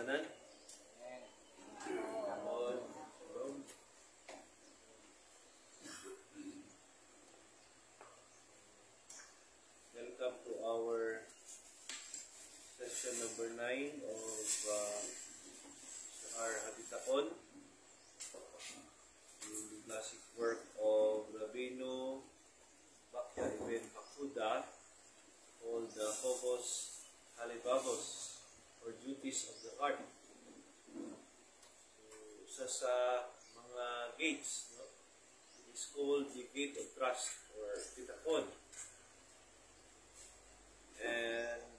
tanan. Welcome to our session number 9 of our Habitakon, the classic work of Rabino Bakya Ibn Bakuda, called the Hobos Halibabos, or Duties of the Heart. So, sa mga gates, no? It is called the Gate of Trust, or Bitakon. And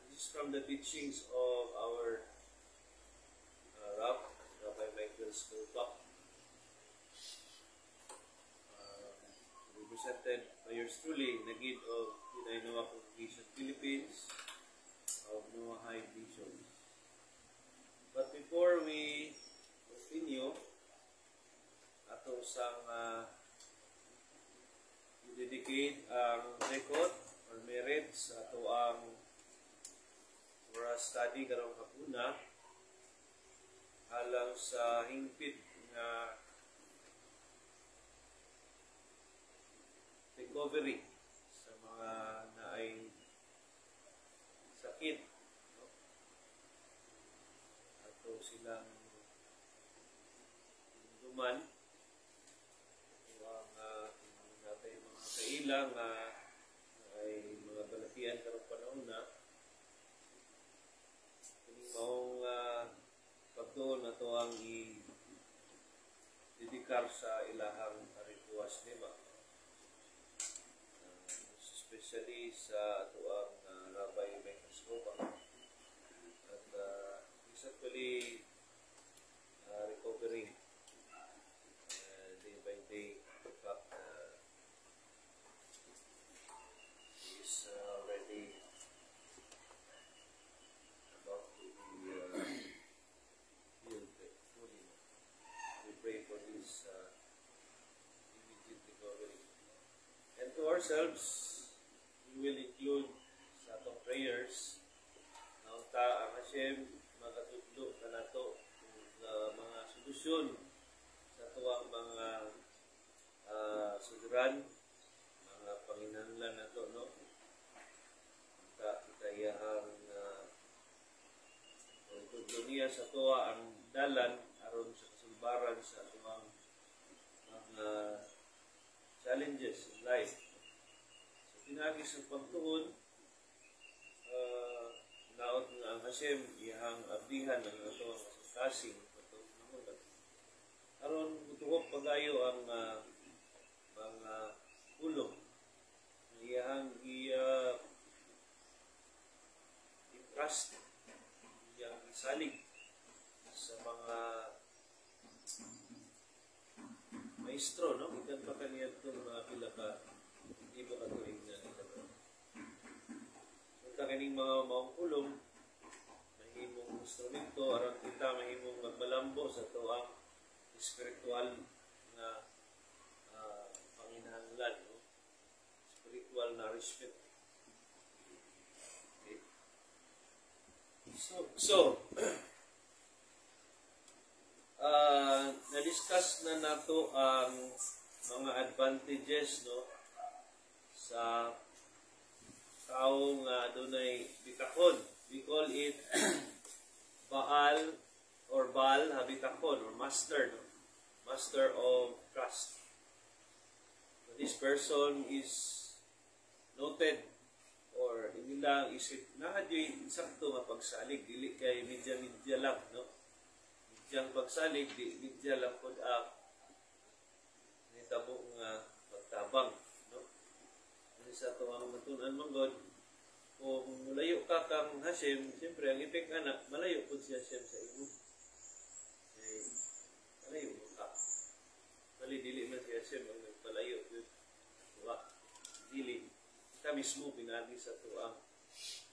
this is from the teachings of our Rabbi Michael Skolbach, represented by yours truly, Nagid of Pinainoa Congregation Philippines of Noahide Vision. But before we continue, ato sang i-dedicate ang record or merit sa ato ang oral study karong hapuna alang sa hingpit nga recovery sa mga naay sakit, no? Ato silang duman ang natay mga kailang ay mga balatian karong panahon na kining maong pagtuon na to ang i-dedikar sa ilahang rituals nila, especially sa ato ang Rabbi Michael Skolbach, at is actually recovering day by day. In fact, he is already about to be healed fully. We pray for his immediate recovery. And to ourselves, we will include sa atong prayers na unta ang Hashem makatudlo na nato mga solusyon sa tuwang mga suduran, mga panginahanglan nato, no? Kitayahang tudlo niya sa tuwa ang dalan aron sa kasulbaran sa tuwang mga challenges in life. So, pinagi sa pagtuon, naot nga ang Hashem iyang abdihan ng ato ang kasing aron mutuhok pagayo ang mga ulong iyang i-trust, iyang isalig sa mga maestro, no? Ikan pa kaniya itong mga pila ka iba katuig na nila. Ito kaning mga maong ulong mahimong instrumento aron kita mahimong magmalambo sa tuwang spiritual na panginahanglan, no? Spiritual nourishment. Okay. So na-discuss na nato ang mga advantages, no, sa taong dunay bitakon. We call it Baal or Baal Habitakon, or master, no? Master of trust. So this person is noted, or inilang isip na adyo'y sakto nga pagsalig, dili kay medya-medya lang, no? Medyang pagsalig, medya lang pod nitabong pagtabang, no? Kasi sa tuwang matunan manggod, kung malayo ka kang Hashem, siyempre ang ipek anak, malayo po si Hashem sa imo. Malayo mo ka. Dili man si Hashem ang nagpalayo yun. Dili. Kita mismo pinagi sa tuwang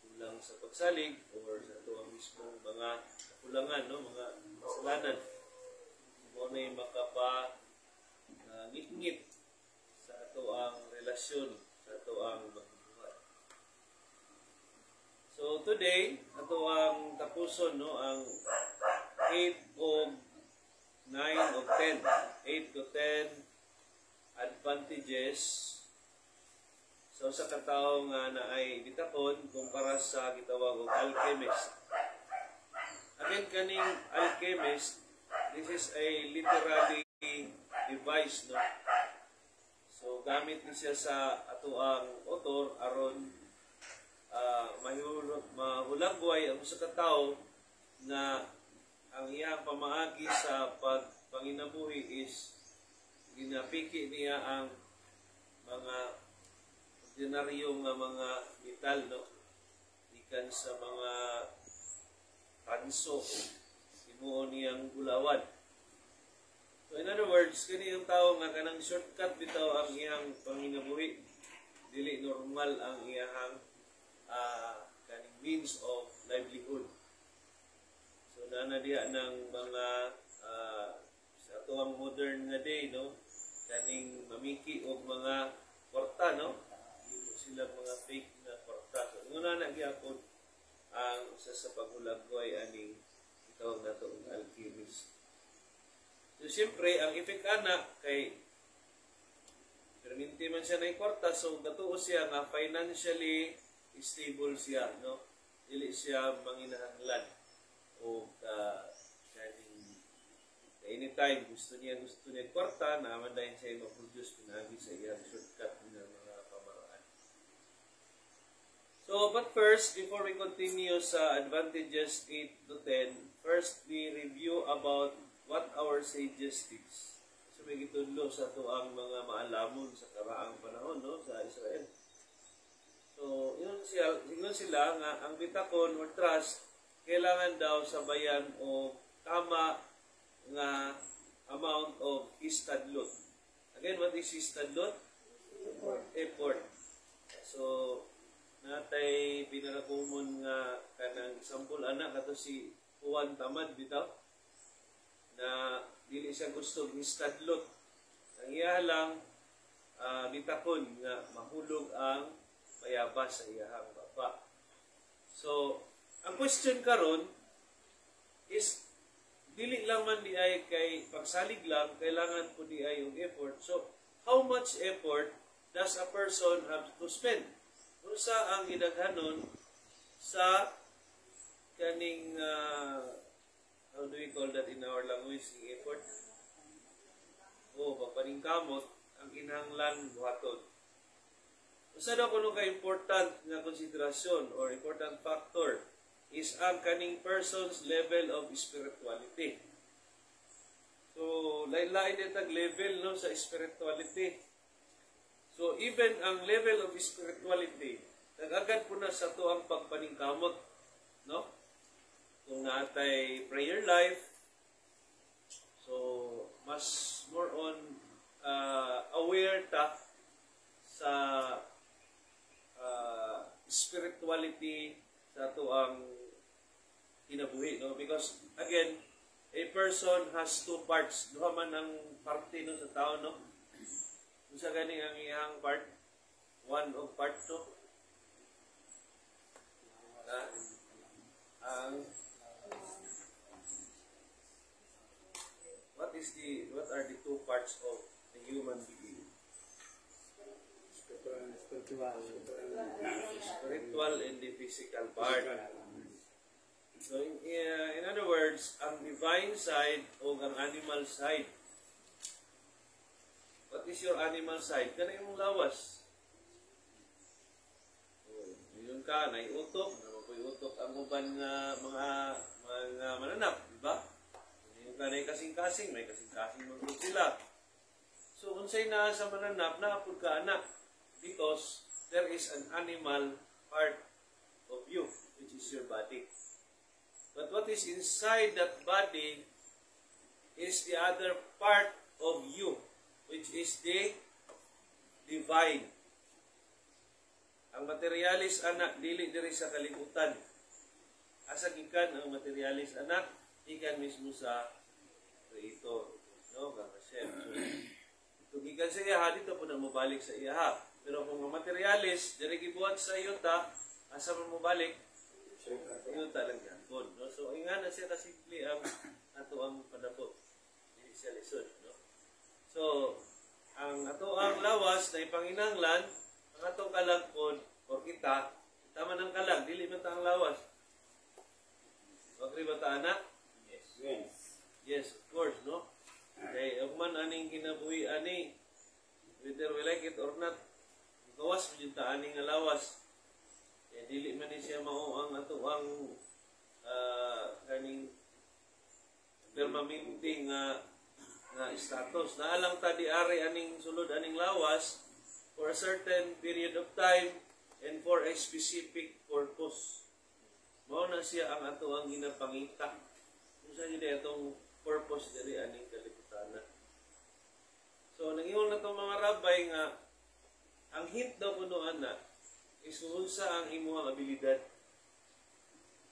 kulang sa pagsalig or sa tuwang mismo mga kakulangan, no? Mga kasalanan. Mo na yung makapa-ngit-ngit sa tuwang relasyon, sa tuwang magbuhat. So, So today, ato ang tapuson no ang 8 o 9 o 10. 8 to 10 advantages sa katao nga na ay bitakon kumpara sa gitawag og alchemist. Again kaning alchemist, this is a literary device no. So gamit ni siya sa ato ang author aron mahulagway ang usa ka tawo na ang iyang pamaagi sa panginabuhi is ginapiki niya ang mga ordinaryong mga metal no ikan sa mga tanso himuon niyang gulawan. So in other words, kini yung tao nga kanang shortcut bitaw ang iyang panginabuhi, dili normal ang iyang kaning means of livelihood. So na diha ng mga sa ato ang modern nga day no, kaning mamiki og mga kwarta no, dito sila mga fake na kwarta. So nguna na gyapon ang sa paghulagway aning itawag nato ang alchemist. So siyempre ang effect ana kay perminti man siya na kwarta, so gatuo siya nga financially stable siya no, dili siya manginahanglan o anytime gusto niya kwarta na man dahil siya ma-produce pinagi sa iyang shortcut na mga pamaraan. So but first, before we continue sa advantages 8 to 10, first we review about what our sages teach. So may gitudlo sa ito ang mga maalamon sa karaang panahon no, sa Israel. So yun sila nga ang bitakon or trust kailangan daw sabayan o tama nga amount of istadlot. Again, what is istadlot? Effort. So natay pinaka-common nga kanang example anak kato si Juan Tamad bitaw na dili siya gusto istadlot. Ang iya lang bitakon nga mahulog ang bayabas sa iyang baba. So ang question karon is dili lang man di ay kay pagsalig lang, kailangan po di ay yung effort. So how much effort does a person have to spend? Unsa ang gidaghanon sa kaning how do we call that in our language, effort? Pagpaningkamot ang kinahanglan buhaton. Usa daw kuno ka important nga konsiderasyon or important factor is ang kaning person's level of spirituality. So lain-lain ditag level no sa spirituality. So even ang level of spirituality nagagad po na sa to ang pagpaningkamot no. Kung natay prayer life, so mas more on aware ta sa spirituality sa to ang kinabuhi no, because again a person has two parts, duha man ang parte no sa tao no. Unsa gani ang iyang part 1 o part 2 ang what are the two parts of the human being? Spiritual and the physical part. So in other words, ang divine side o ang animal side. What is your animal side? Kana imong lawas. Yun ka, naiutok, utok ang uban nga mga mananap, di ba? Yung ka na kasing-kasing, may kasing-kasing magod sila. So unsay na sa mananap, naapod ka anak because there is an animal part of you, which is your body. But what is inside that body is the other part of you, which is the divine. Ang materialis anak dili diri sa kalibutan. Asa gikan ang materialis anak ikan mismo sa Creator, no? Kang Hashem. So gikan sa iya dito po na mobalik sa iya. Pero kung ang materialis diri gibuhat sa iyo ta asa man mobalik na siya kasimple ang ato ang padapot. Dili siya lisod, no? So, ang ato ang lawas na ipanginahanglan, ang atong kalagpon o kita, tama ng kalag, dili man ta ang lawas. Agri ba ta, anak? Yes, of course, no? Kaya man aning kinabuhi ani, whether we like it or not, gawas mo yung aning nga lawas. Kaya dili man ni siya mao ang ato ang kaning permanente nga status. Naalang ta di ari aning sulod aning lawas for a certain period of time and for a specific purpose. Mao na siya ang ato ang ginapangita. Kung sa jud atong purpose diri aning kalibutan. So nangingon na tong mga rabay nga ang hint daw kuno ana is unsa ang imong abilidad.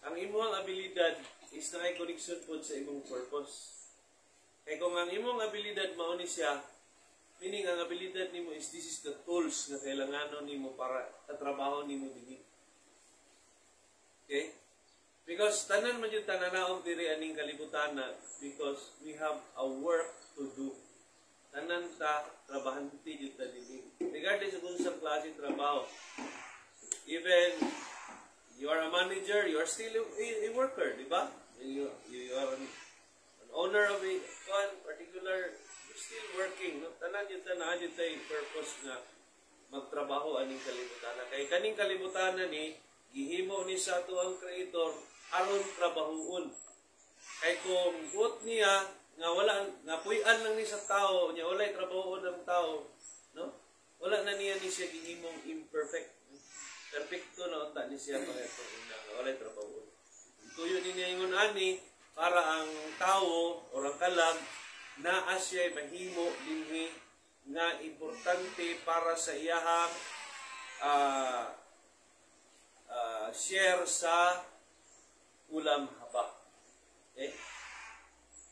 Ang imong abilidad is na ay connection pod sa imong purpose. Kaya kung ang imong abilidad mao ni siya, meaning ang abilidad nimo is this is the tools nga kailanganon nimo para sa trabaho nimo dinhi. Okay? Because tanan man yung tananaon diri aning kalibutan na because we have a work to do. Tanan ta trabahante jud ta dinhi. Regardless sa kung sa klase trabaho. Even you are a manager, you are still a worker, di ba? You are an owner of a one particular, you're still working. No? Tanan yun tanan yun tayo purpose nga magtrabaho aning kalibutan. Kaya kaning kalibutan ni, gihimo ni sa ato ang Creator, aron trabahoon. Kaya kung buot niya, nga wala, nga puyan lang ni sa tao, niya wala'y trabahoon ng tao, no? Wala na niya ni siya gihimong imperfect. Perfecto na unta ni siya mga ito nga wala'y trabahoon. Tuyo din niya ingon ani, para ang tao o ang kalag naa siya mahimo dinhi nga importante para sa iyahang share sa ulam haba. Okay?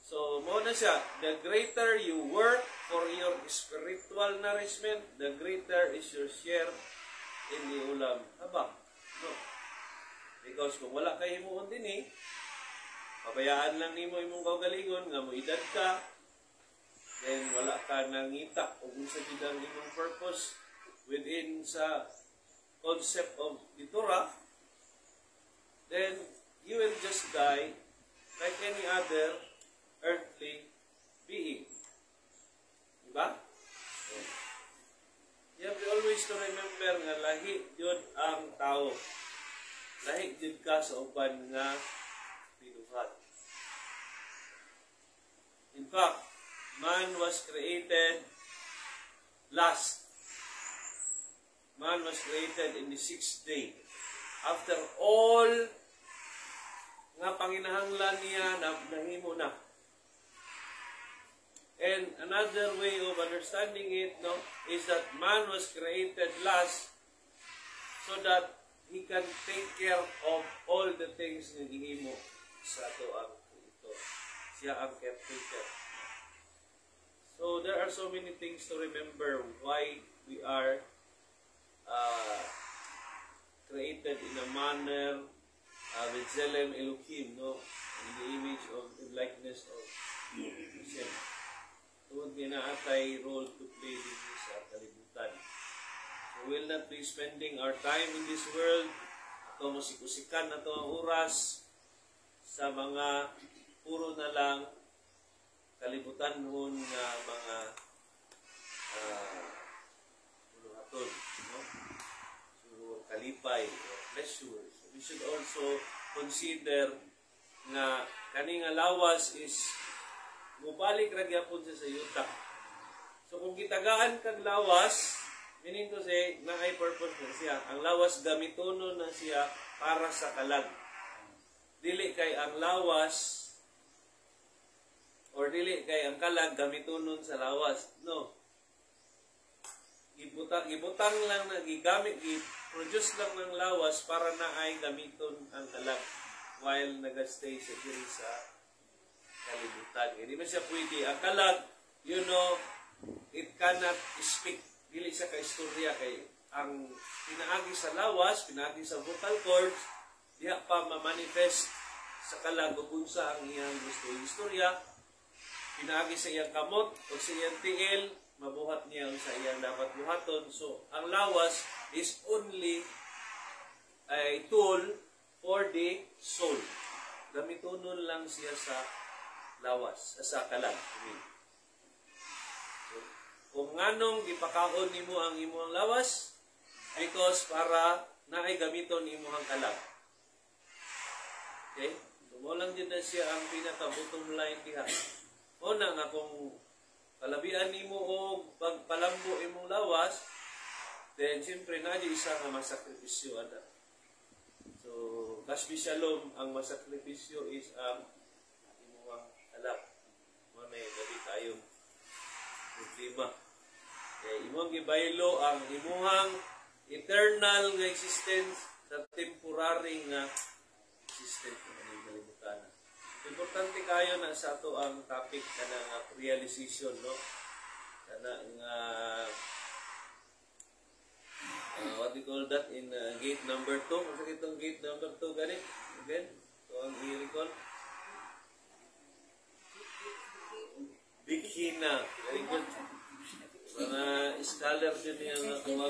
So, mo na siya, the greater you work for your spiritual nourishment, the greater is your share in the ulam haba. No? Because kung wala kayo himuon din pabayaan lang nimo imong kaugalingon nga moedad ka, then wala ka nangita o kung sa gidang imong purpose within sa concept of the Torah, then you will just die like any other earthly being. Diba? You have to always to remember nga lahi yun ang tao. Lahi yun ka sa uban nga binuhat. In fact, man was created last. Man was created in the 6th day. After all nga panginahanglan niya na nahimo na. And another way of understanding it, no, is that man was created last so that he can take care of all the things na gihimo sa ato ang ito. Siya ang caretaker. So there are so many things to remember why we are created in a manner with Zelem Elohim, no, in the image of the likeness of Hashem. Tungod ginaatay role to play din sa kalibutan. We will not be spending our time in this world ato musikusikan na ang oras sa mga puro na lang kalibutan noon nga mga puluhaton, no? So, kalipay or pleasure. So, we should also consider nga kaning lawas is mubalik ra gyapon sa yuta. So kung gitagaan kag lawas, meaning to say na ay purpose na siya. Ang lawas gamitono na siya para sa kalag. Dili kay ang lawas or dili kay ang kalag gamitonon sa lawas. No. Gibutang lang na gigamit, gi-produce lang ng lawas para na ay gamiton ang kalag while nagastay sa diri sa kalibutan. Hindi man siya pwede. Ang kalag, you know, it cannot speak. Dili siya ka-istorya kay ang pinaagi sa lawas, pinaagi sa vocal cords, diha pa ma-manifest sa kalag ug unsa ang iyang gusto istorya, pinaagi sa iyang kamot o sa iyang tiil, mabuhat niya sa iyang dapat buhaton. So ang lawas is only a tool for the soul. Gamitonon lang siya sa lawas, sa kalag. So, kung nganong gipakaon nimo ang imong lawas, because para naay gamiton nimo ang kalag. Okay? So, mo lang din na siya ang pinaka-bottom line diha. Una nga kung palabian nimo o pagpalambo imong lawas, then siyempre na isa nga masakripisyo ada. So, kasbi shalom, ang masakripisyo is ang imong kalag. Mo na gabi tayong problema. Kaya imong gibaylo ang imong eternal nga existence sa temporary nga existence ng kalibutan. Importante kayo na sa ato ang topic kana nga realization, no? Kana nga what we call that in gate number 2. Ano sa itong gate number 2 gani? Again, so ang i-recall. Bikina. Very good. Mga scholar din yung mga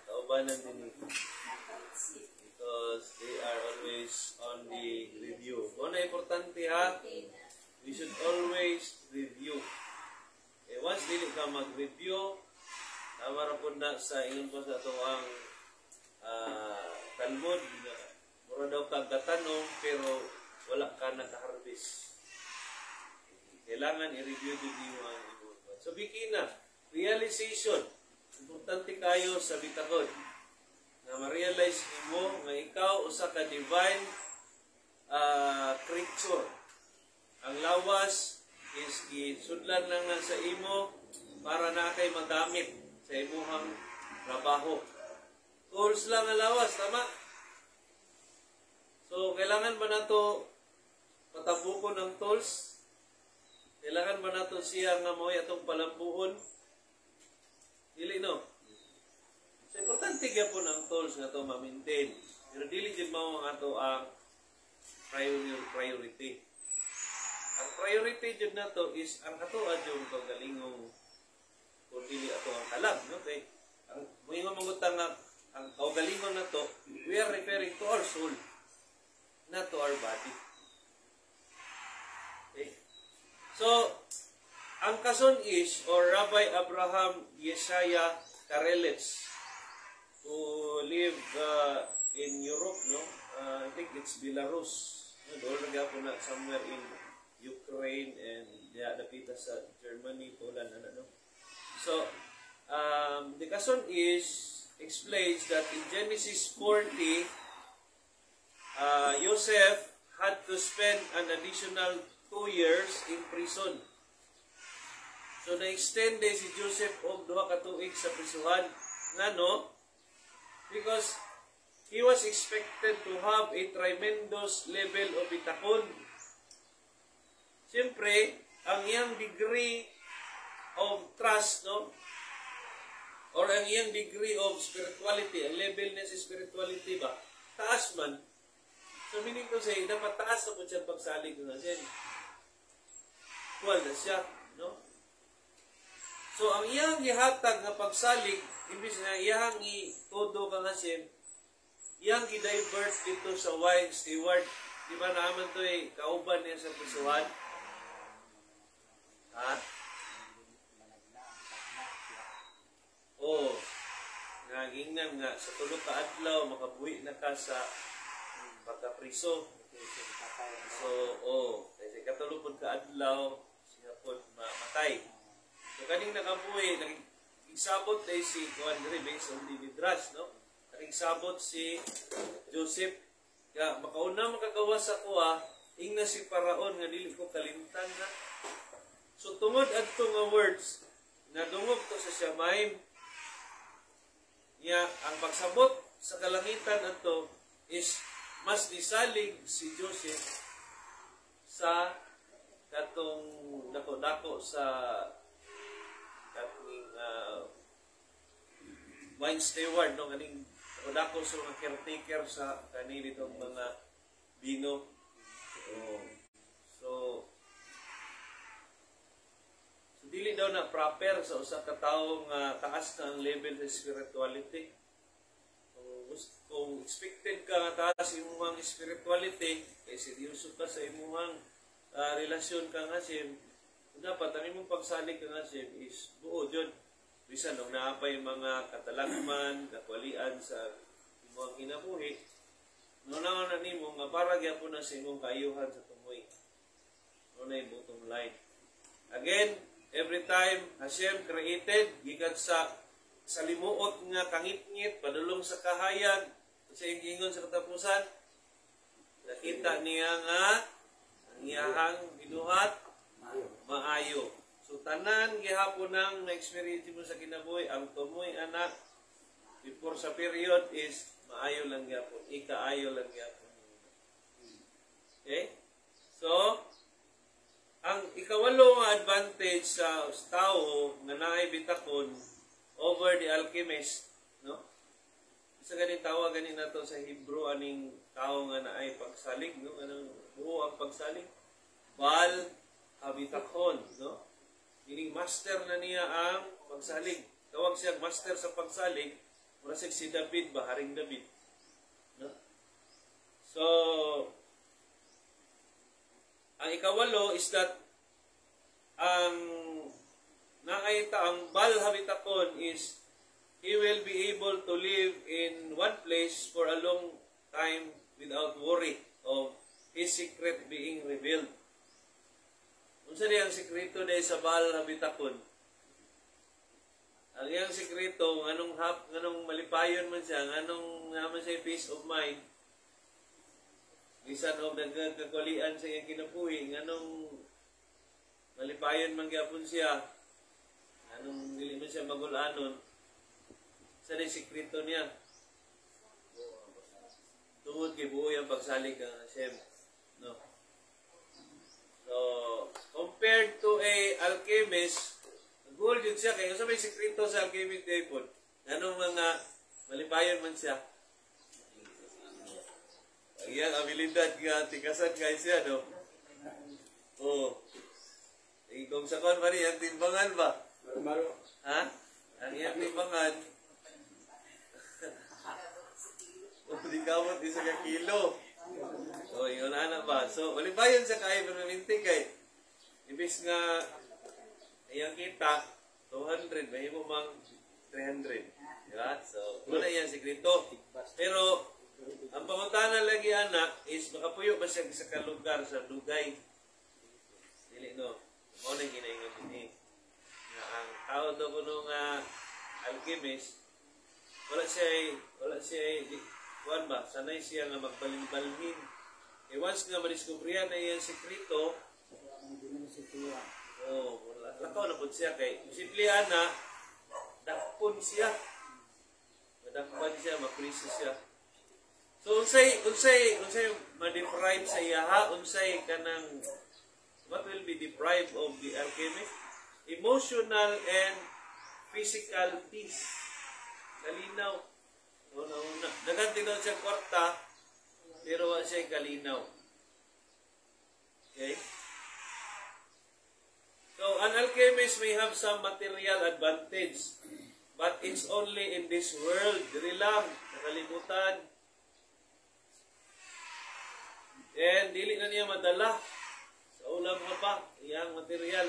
kaubanan din. Because they are always on the review. Una importante ha, we should always review. Once dili ka mag-review, tama po na sa ingon po sa ito ang Talmud, mura daw kang katanong pero wala ka naka-harvest. Kailangan i-review din mo ang ingon. So bikina, realization. Importante kayo sa bitakod na ma-realize mo nga ikaw usa ka divine creature. Ang lawas is isudlan lang na sa imo para na kay magamit sa imong trabaho. Tools lang ang lawas, tama? So, kailangan ba nato patabukon ng tools? Kailangan ba nato siya nga mo atong palambuon? Dili, no? So, importante gyapon ang tools nga to ma-maintain. Pero dili jud mao ang ato ang priority. Ang priority jud nato is ang ato adyo kaugalingong kung dili ato ang kalag, no? Okay. Ang moingon mangutang nga ang kaugalingon nato, we are referring to our soul, not to our body. Okay. So, ang kason is, or Rabbi Abraham Yeshaya Karelitz, who live in Europe, no? I think it's Belarus. Doon nagapon na somewhere in Ukraine and nakita sa Germany, Poland, ano. So, the kason is, explains that in Genesis 40, Joseph had to spend an additional 2 years in prison. So, na-extend din si Joseph og 2 ka tuig sa prisuhan. Ngano? Because he was expected to have a tremendous level of bitakon. Siyempre, ang iyang degree of trust, no? Or ang iyang degree of spirituality, ang level niya sa spirituality ba? Taas man. So, meaning to say, dapat taas na po siya pagsalig na siya. Kuwal na siya, no? So, ang iyang gihatag na pagsalig, imbis na iyang itodo ka nga siya, iyang i-divert dito sa wine steward. Di ba naman to kauban niya sa prisuhan? Ha? Oo. Nagingnan nga, sa tulog ka adlaw, makabuhi na ka sa pagkapriso. So, kasi katulog ka adlaw, siya po mamatay. So, kaning nakabuhi, nagsabot tayo si Juan Ribes, on the Midrash, no? Nagsabot si Joseph, kaya makauna makagawa sa kuha, ingna si Paraon, nga dili ko kalimtan na. So, tungod adto nga words, nadungog to sa siyamain, niya, ang pagsabot sa kalangitan ato is mas nisalig si Joseph sa katong dako-dako sa kating wine steward, no? Kaning dako-dako sa mga caretaker sa kanilitong mga bino. daw na proper sa usa ka tawo nga taas na ang level sa spirituality. Kung expected ka nga taas imong spirituality, kay seryoso ka sa imong relasyon kang Hashem, dapat ang imong pagsalig kang Hashem is buo jud. Bisan og naapay mga katalagman, kakwalian sa imong kinabuhi, nunaon na nimo nga para gyapon na sa imong kaayuhan sa tumoy. Unay bottom line. Again, every time Hashem created gikan sa limuot nga kangit-ngit padulong sa kahayag sa ingon sa katapusan, nakita niya nga ang iyahang binuhat maayo. So tanan gihapon nang na-experience mo sa kinabuhi ang tumoy anak before sa period is maayo lang gyapon, ikaayo lang gyapon. Okay? So ang ikawalo nga advantage sa tao nga naay bitakon over the alchemist, no? Isa ganin tawag ganin nato sa Hebrew aning tao nga naay pagsalig, no? Anong buo ang pagsalig? Baal habitakon, no? Meaning master na niya ang pagsalig. Tawag siya master sa pagsalig, mura si David ba, Haring David, no? So ang ikawalo is that ang Baal habitakon is he will be able to live in one place for a long time without worry of his secret being revealed. Unsa di ang sekreto dahil sa Baal habitakon? Ang iyang sekreto, nganong malipayon man siya, nganong naman siya peace of mind, bisan og nagkakalian sa iyang kinabuhi, nganong malipayon man gyapon siya, nganong dili man siya magulanon, sa di sekreto niya. Tungod kay buo yung pagsalig ng Hashem. No? So, compared to a alchemist, gold yun siya, kaya sa may sekreto sa alchemist daypon, nganong mga malipayon man siya, ang iyang abilidad nga tikasan guys siya, no? Oo. Kung sa kon mari, ang timbangan ba? Ha? Ang iyang timbangan. Di kamot, isa ka kilo. So, yun na ba? So, malipayon siya kaya permanente kay ibis nga iyang kita, 200, may mo mang 300. Diba? So, wala iyang sekreto. Pero, ang pangutanan lagi anak is makapuyo ba siya sa kalugar sa dugay? Dili no. Mo nang ginaingon dinhi. Nga ang tao do kuno nga alchemist wala siya kuan ba sanay siya nga magbalhin-balhin. E once nga madiskubrihan na iyang sekreto, wala lakaw na pud siya kay simple ana dakpon siya. Madakpan siya, mapriso siya. So unsay ma-deprive sa iyaha, unsay kanang what will be deprived of the alchemist? Emotional and physical peace. Kalinaw. Una. Daganti daw siya kwarta, pero wala siya kalinaw. Okay? So an alchemist may have some material advantage, but it's only in this world. Diri lang, nakalimutan. And dili na niya madala sa ulam nga pa, iyang material.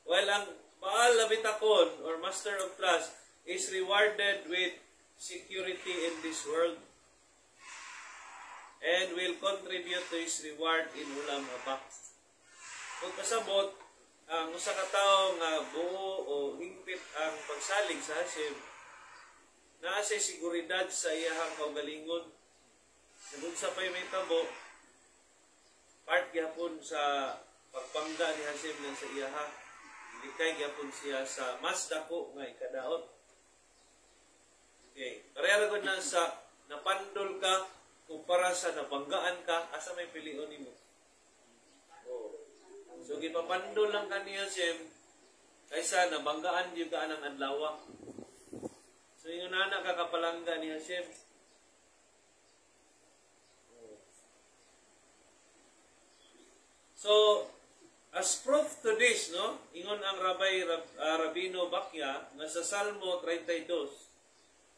While ang Baal habitakon or master of class is rewarded with security in this world and will contribute to his reward in ulam haba. Kung pasabot, ang usa ka tawo nga buo o hingpit ang pagsalig sa Hashem, naa siya seguridad sa iyahang kaugalingon. Kung sa pa'y may tabo, part gyapon sa pagpangga ni Hashem ng sa iyaha, likay gyapon siya sa mas dako nga ikadaot. Okay. Pareha ko na sa napandol ka kumpara sa nabanggaan ka, asa may pilion nimo. So gipapandol lang ka ni Hashem kaysa nabanggaan gyud ka anang adlaw. So ingon na kakapalangga ni Hashem. So, As proof to this, no, ingon ang Rabino Bakya nga sa Salmo 32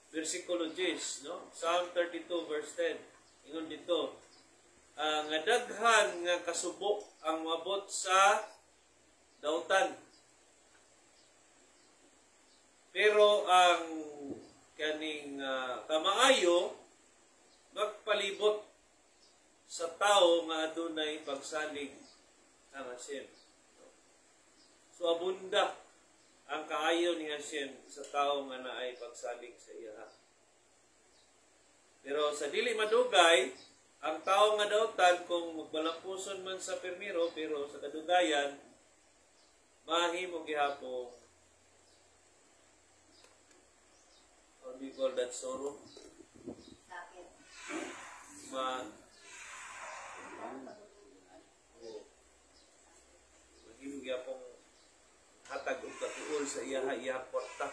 versikulo 10, no, Psalm 32 verse 10, ingon dito, nga daghan nga kasubok ang mabot sa dautan. Pero ang kaning kamaayo magpalibot sa tao nga adunay pagsalig ang Hashem. So abunda ang kaayo ni Hashem sa tao nga naay pagsalig sa iya. Pero sa dili madugay, ang tao nga dautan kung magbalampuson man sa permiro, pero sa kadugayan mahimo gihapon, how do you call that, sorrow? Sakit. Mahimo gihapon hatag og katuol sa iya porta.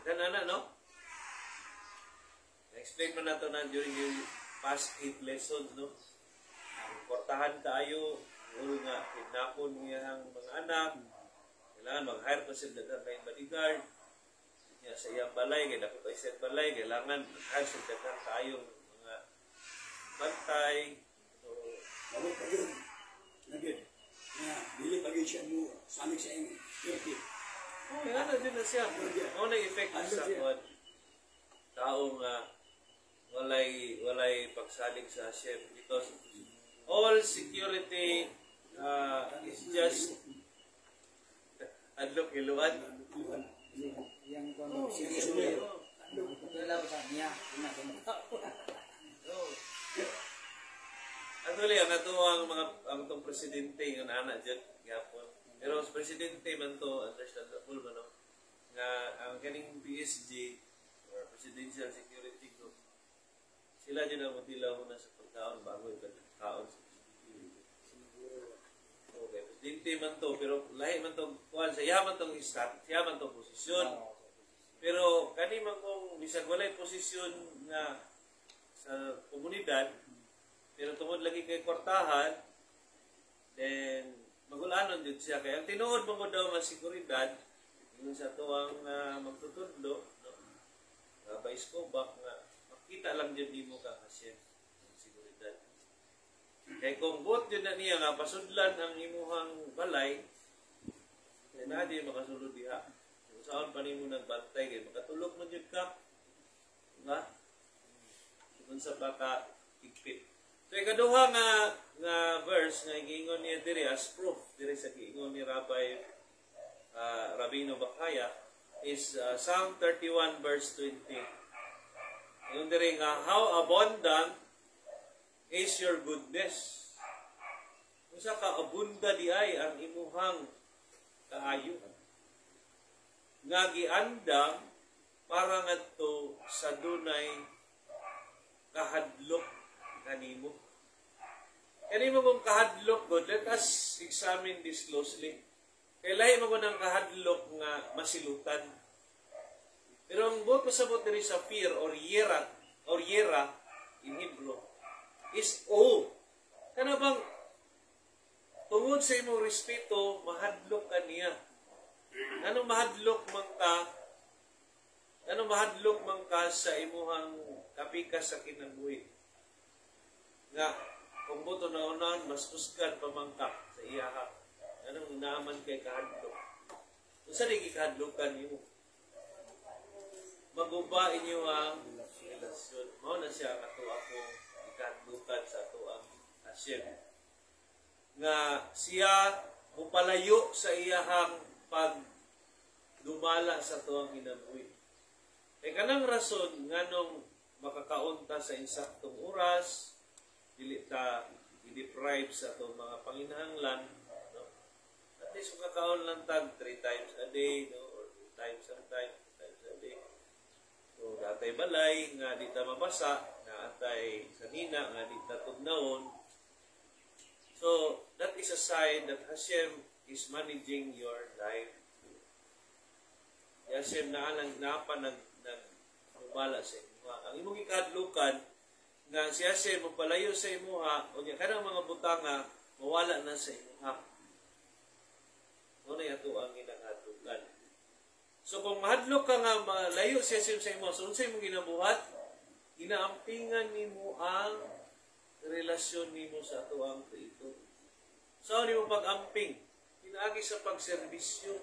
Kana no? Explain man nato na during yung past 8 lessons, no? Portahan tayo, nga kidnapon niyang mga anak, kailangan mag-hire pa sila daghang bodyguard, sa iyang balay, kaya dapat ay set balay, kailangan mag-hire sila daghang kayong mga bantay. So, Mabot pa yun. Nagid. Dili pa yun siya mo samik sa iyong kirkit. Ano din na siya. Ano na effect sa kuwan? Taong walay pagsalig sa Hashem, because all security is just adlok iluan. Yang Oh, serius oh, niya. oh. Wala pa sa niya. Actually, ang natuwa ang itong presidente, yung anak dyan, gapon. Pero sa presidente man to, understandable man, no? Nga ang kaning PSG, or Presidential Security Group, sila dyan ang matilaw muna sa pagkaon bago yung pagkaon sa security. Okay, presidente man to, pero lahi man to, kuhan, siya man tong start, siya man tong posisyon. Pero kani man kung bisag walay posisyon nga sa komunidad, pero tungod lagi kay kwartahan, then magulanon jud siya kay ang tinuod mo daw nga seguridad yung sa tuwang magtutudlo, no? Baiskobak nga makita lang jud nimo ka Hashem ang seguridad. Kay kung buot jud na niya nga pasudlan ang imuhang balay, then adi makasulod diha. Kung saan pa nimo nagbantay kay makatulog man jud ka, nga kung sa baka higpit. So, ikaduha nga verse nga giingon niya diri as proof diri sa giingon ni Rabino Bakaya is Psalm 31 verse 20. Yung diri nga, how abundant is your goodness. Kung sa ka-abunda di ay ang imuhang kaayo. Nga giandam para ngadto sa dunay kahadlok kanimo. Kanimo kung kahadlok god, let us examine this closely. Kailangan mo ng kahadlok nga masilutan. Pero ang buot pasabot diri sa fear or yera in Hebrew is awe. Kana bang tungod sa imong respeto mahadlok ka niya. Anong mahadlok man ka sa imuhang kapikas sa kinabuhi? Nga, kung buto na unahan, mas kusgan pamangka sa iyaha. Anong naaman kay kahadlok? Kung saan hindi kahadlokan niyo? Maguba inyo ang relasyon. Mao na siya kato ako ikahadlokan sa ato ang Hashem. Nga siya mupalayo sa iyahang pagdumala sa tuwang kinabuhi. Kaya kanang rason nganong makakaunta sa insaktong oras, dili ta i-deprive sa itong mga panginahanglan, no? At least makakaon lang tag 3 times a day, no? Or 2 times sometimes, 2 times a day. So, natay balay, nga di ta mabasa, natay sanina, nga di ta tugnaon. So, that is a sign that Hashem is managing your life. Hashem nagmumala sa inyo. Ang imong ikadlukan, nga siya siya magpalayo sa imuha, o niya kanang mga butanga, mawala na sa imuha. Muna ato ang ginahatugan. So kung mahadlok ka nga malayo siya sa imo, so unsay mo ginabuhat? Ginaampingan nimo ang relasyon nimo sa ato ang Creator. So nimo pag-amping, pinaagi sa pagserbisyo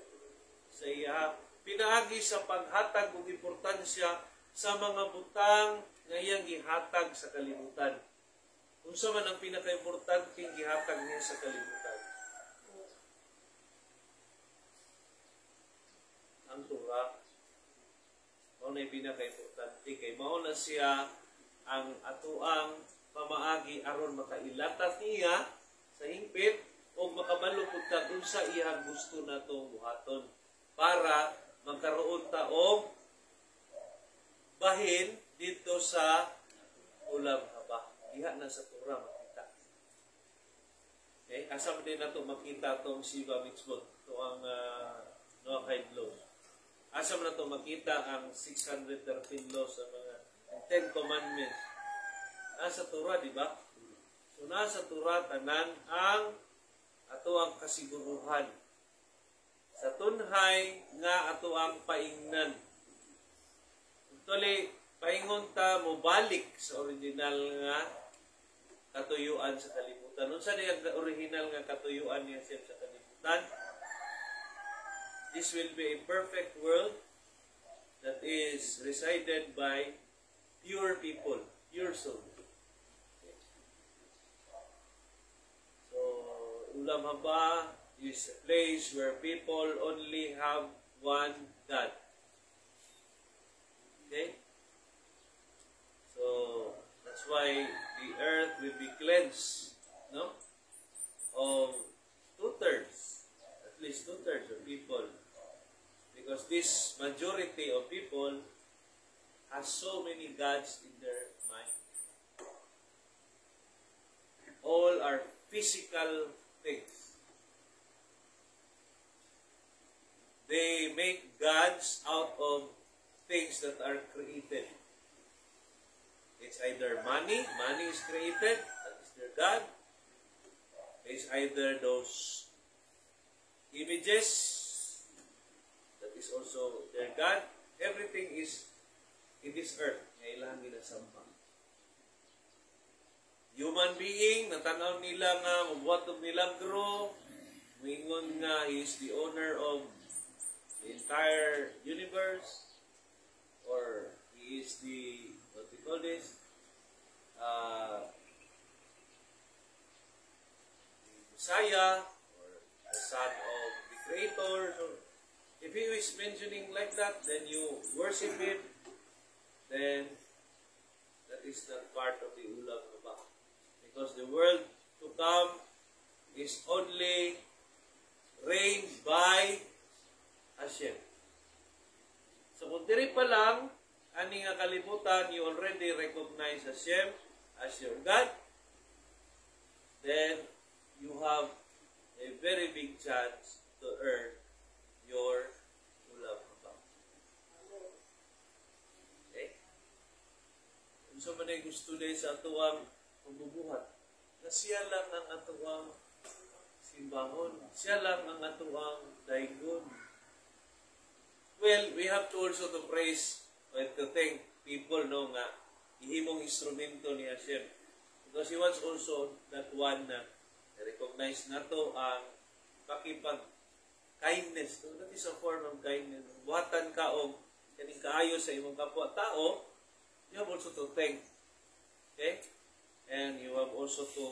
sa iya, pinaagi sa paghatag og importansya sa mga butang nga iyang gihatag sa kalibutan. Unsa man ang pinaka-importanteng gihatag niya sa kalibutan? Ang Torah. Mao na pinaka-importante kay mao na siya ang atuang pamaagi aron makailatas niya sa hingpit o makabalo pud ta unsa iyang gusto natong buhaton para magkaroon ta og bahin dito sa ulam haba. Diha na sa Torah makita. Okay? Asa din na ito makita itong Shiva Mitzvot. Ito ang Noahide Laws. Asa na ito makita ang 613 laws sa mga 10 commandments. Nasa Torah, di ba? So nasa Torah tanan ang ato ang kasiguruhan. Sa tunhay nga ato ang paingnan. Actually, paingon ta mo balik sa original nga katuyuan sa kalibutan. Unsa di ang original nga katuyuan niya sa kalibutan? This will be a perfect world that is resided by pure people, pure soul. So, ulam haba is a place where people only have one God. Okay? So, that's why the earth will be cleansed, no? Of 2/3, at least 2/3 of people. Because this majority of people has so many gods in their mind. All are physical things. They make gods out of things that are created. It's either money is created, that is their God. It's either those images, that is also their God. Everything is in this earth. Kailangan ginasamba. Human being, natanaw nila nga, magbuhat ng milagro, mingon nga, he is the owner of the entire universe, or he is the, what we call this, the Messiah, or the son of the Creator. So, if he is mentioning like that, then you worship him, then that is not part of the ulam haba. Because the world to come is only reigned by Hashem. So kung diri pa lang, ani nga kalibutan, you already recognize Hashem as your God, then you have a very big chance to earn your ulam haba. Okay? Kung sa man ay gusto din sa atuang pagbubuhat, na siya lang ang atuang simbahon, siya lang ang atuang daigon. Well, we have to also to praise and to thank people, no, nga ihimong instrumento ni Hashem. Because He wants also that one na recognize na to ang pakipag-kindness. No? That is a form of kindness. Buhatan ka o kaning kaayo sa imong kapwa-tao, you have also to thank. Okay? And you have also to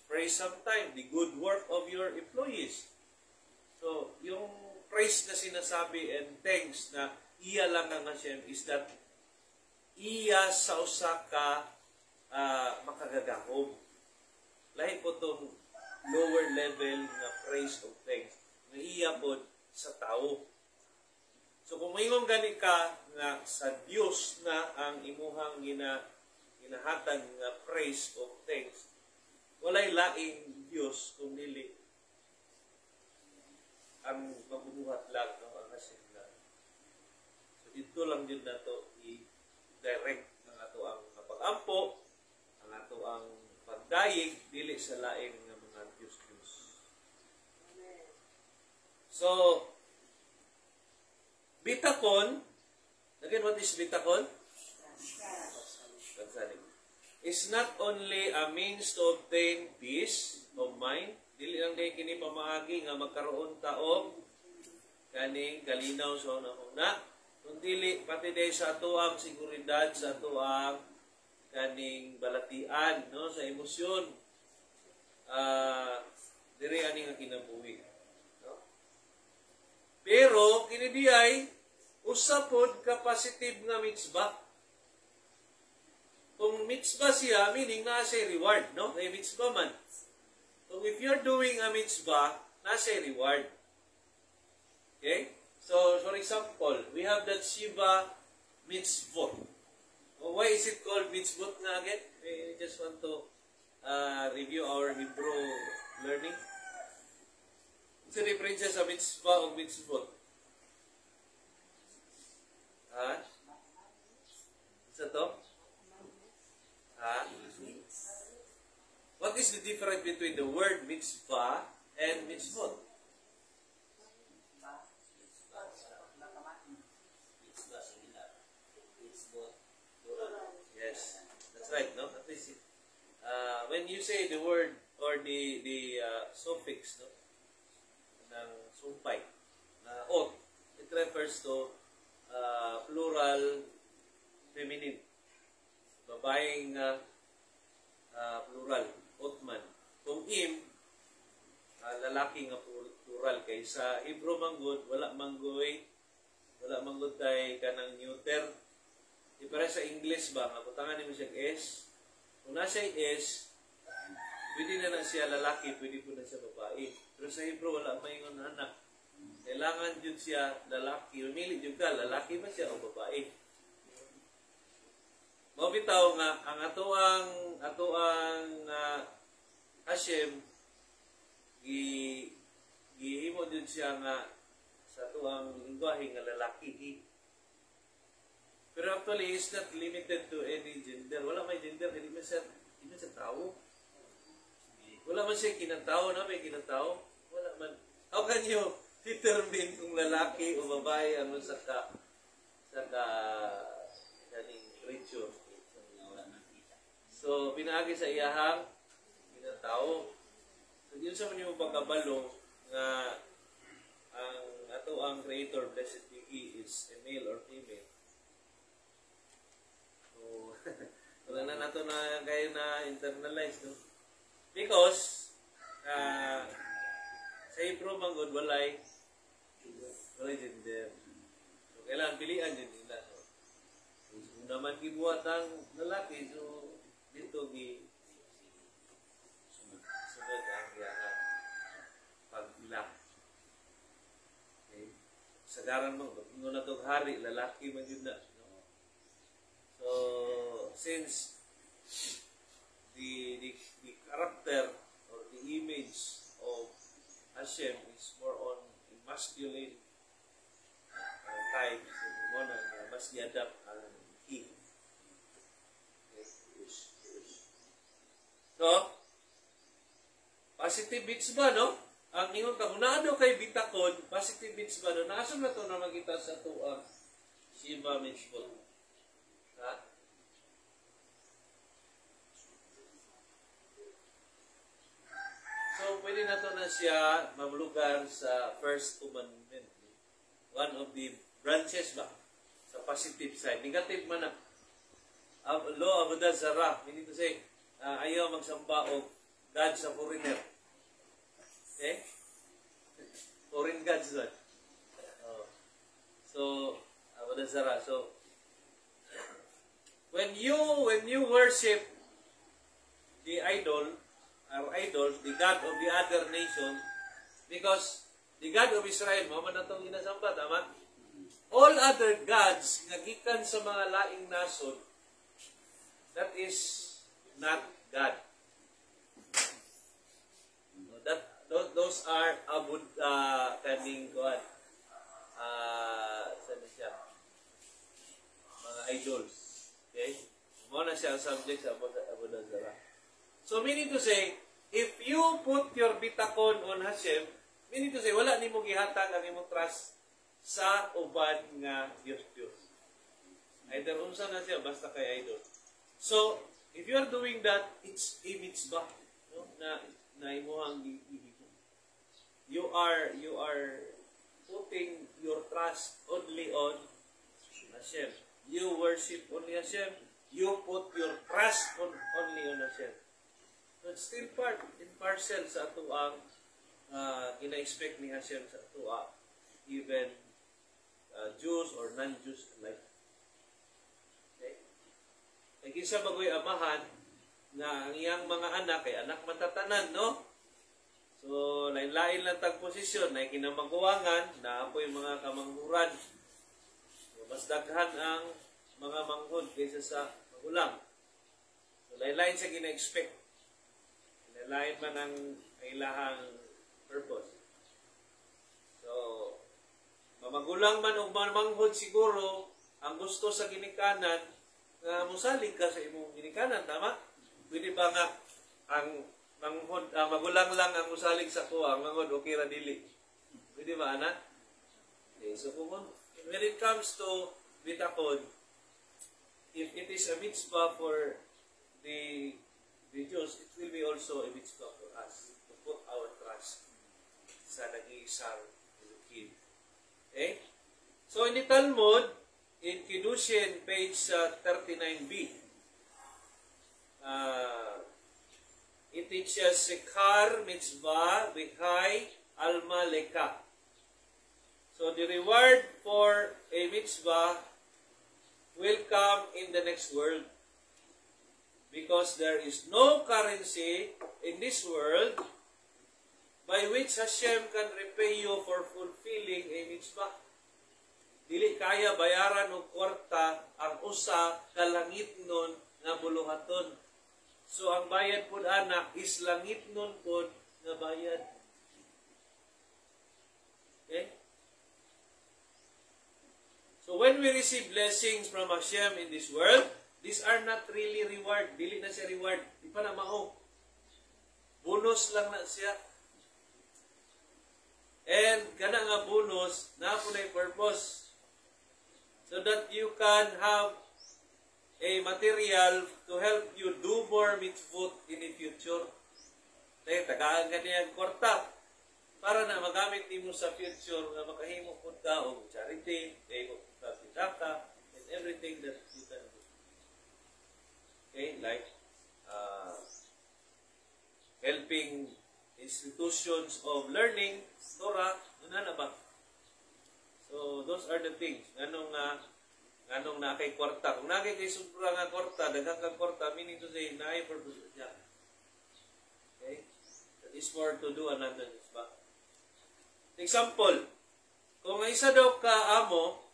praise sometimes the good work of your employees. So, yung praise na sinasabi and thanks na iya lang ang Hashem is that iya sa usa ka makagagahom. Lahi po itong lower level na praise of thanks na iya po sa tao. So kung mayroong gani ka nga sa Dios na ang imuhang ginahatag nga praise of thanks, walay laing Dios kung dili ang mabubuhat lang ng ang Hashem lang. So dito lang din na ito i-direct ang ato ang pag-ampo, ang ato ang pagdayig, dili sa laing ng mga So, bitakon, again, what is bitakon? Pagsalig. Is not only a means to obtain peace of mind, dili lang kay kini pamaagi nga magkaroon ta og kaning kalinaw sa una-una, kundi pati day sa atoang seguridad, sa atoang kaning balatian, no, sa emosyon. Dire ani nga kinabuhi. No? Pero kini diay usa pod ka positive nga mitzvah. Kung mitzvah siya, meaning na siya reward, no? Kay mitzvah man. So if you're doing a mitzvah, na siya reward. Okay? So, for example, we have that Shiva mitzvot. Why is it called mitzvot nga again? We just want to review our Hebrew learning. What's the difference sa mitzvah o mitzvot? Ha? Isa to? Ha? What is the difference between the word mitzvah and mitzvot? Yes, that's right. No, at least when you say the word or the suffix, no, ng sumpay, ot, it refers to plural feminine. Babaeng plural, otman. Kung im, lalaki nga plural. Kay sa Hebrew manggod, wala manggod tay kanang neuter. Di para sa English ba, makutangan mo siya S. Kung nasa S, pwede na siya lalaki, pwede po na siya babae. Pero sa Hebrew, wala mayingon na anak. Kailangan yun siya lalaki. Umili yun ka, lalaki ba siya o babae? Mabitaw nga ang atoang Hashem gihimo din siya nga sa atoang lingwahe nga lalaki. Pero actually it's not limited to any gender. Wala may gender, hindi man siya tao. Wala man siya kinatao na may kinatao. Wala man. How can you determine kung lalaki o babae ang sa kaning creature? So, pinaagi sa iyahang ginatao. So, yun sa mga pagkabalo nga ang creator, blessed be He, is a male or female. So, wala na nato na kayo na internalize, no? Because, sa Hebrew manggod, walay gender. So, kailangan pilihan din nila. So, kung naman gibuhat ang lalaki, so, dito sunod ang iyang pagbilak. Okay? Sagaran mo, ingon na itong hari, lalaki man yun na. No? So, since the character or the image of Hashem is more on masculine type, so mas i-adapt ang he. So, positive mitzvah, no? Ang ingon ka, unado kay bitakon, positive mitzvah, no? Nakasam na ito na makita sa tuang Shiva mitzvah. Ha? So, pwede na ito na siya mamlugar sa first commandment. One of the branches ba? Sa positive side. Negative man na. Law of the Zara. Meaning to say, ayaw magsamba o God sa foreigner. Okay? Foreign gods doon. So, Avodah Zarah. So, when you worship the idol, our idols, the God of the other nation, because the God of Israel, maman na itong inasamba, tama? All other gods, nagikan sa mga laing nason, that is not God. Those are kaning God. Saan siya? Mga idols. Okay? Muna siya ang subject sa Avodah Zarah. So meaning to say, if you put your bitakon on Hashem, Meaning to say, wala nimo gihatag ang imong trust sa uban nga Dios. Either unsa na siya, basta kay idol. So, if you are doing that, it's a mitzvah, no? Na imuhang gihigon. You are putting your trust only on Hashem. You worship only Hashem. You put your trust only on Hashem. So it's still part and parcel sa ato ang ina-expect ni Hashem sa ato even Jews or non-Jews alike. Okay? Nag-isa bagoy amahan na ang iyang mga anak ay anak matatanan, no? So, lain-lain lang tag posisyon na kinamaguwangan na apoy mga kamanghuran. So, mas daghan ang mga manghod kaysa sa magulang. So, lain-lain siya gina-expect. Lain man ang ilahang purpose. So, mamagulang man o manghod siguro, ang gusto sa ginikanan, nga musalig ka sa imong ginikanan, tama? Pwede ba nga ang manghod, magulang lang ang musalig sa kuha, ang manghod okay ra dili? Pwede ba, ana? Okay, so when it comes to bitakod, if it is a mitzvah for the Jews, it will be also a mitzvah for us to put our trust sa nag-iisang Elohim. Okay? So, in the Talmud, in Kiddushin, page 39b, it teaches Sekar mitzvah v'chai alma leka. So, the reward for a mitzvah will come in the next world. Because there is no currency in this world by which Hashem can repay you for fulfilling a mitzvah. Dili kaya bayaran og kwarta ang usa ka langit nun nga buluhaton. So ang bayad pud anak is langit nun pud nga bayad. Okay? So when we receive blessings from Hashem in this world, these are not really reward. Dili na siya reward. Di pa na mao. Bonus lang na siya. And kana nga bonus, na po na purpose. So that you can have a material to help you do more mitzvot in the future. Kaya tagaan ka niya ang kwarta para na magamit nimo sa future na makahimo po ka o charity, kahimo po ka pitaka, and everything that you can do. Okay, like helping institutions of learning, Torah, na ba? So, those are the things. Anong na kay kwarta. Kung na kay sobra nga kwarta, daghang kang kwarta, meaning to say, na-i purpose niya. Okay? That is for to do another mitzvah. Example, kung isa daw ka amo,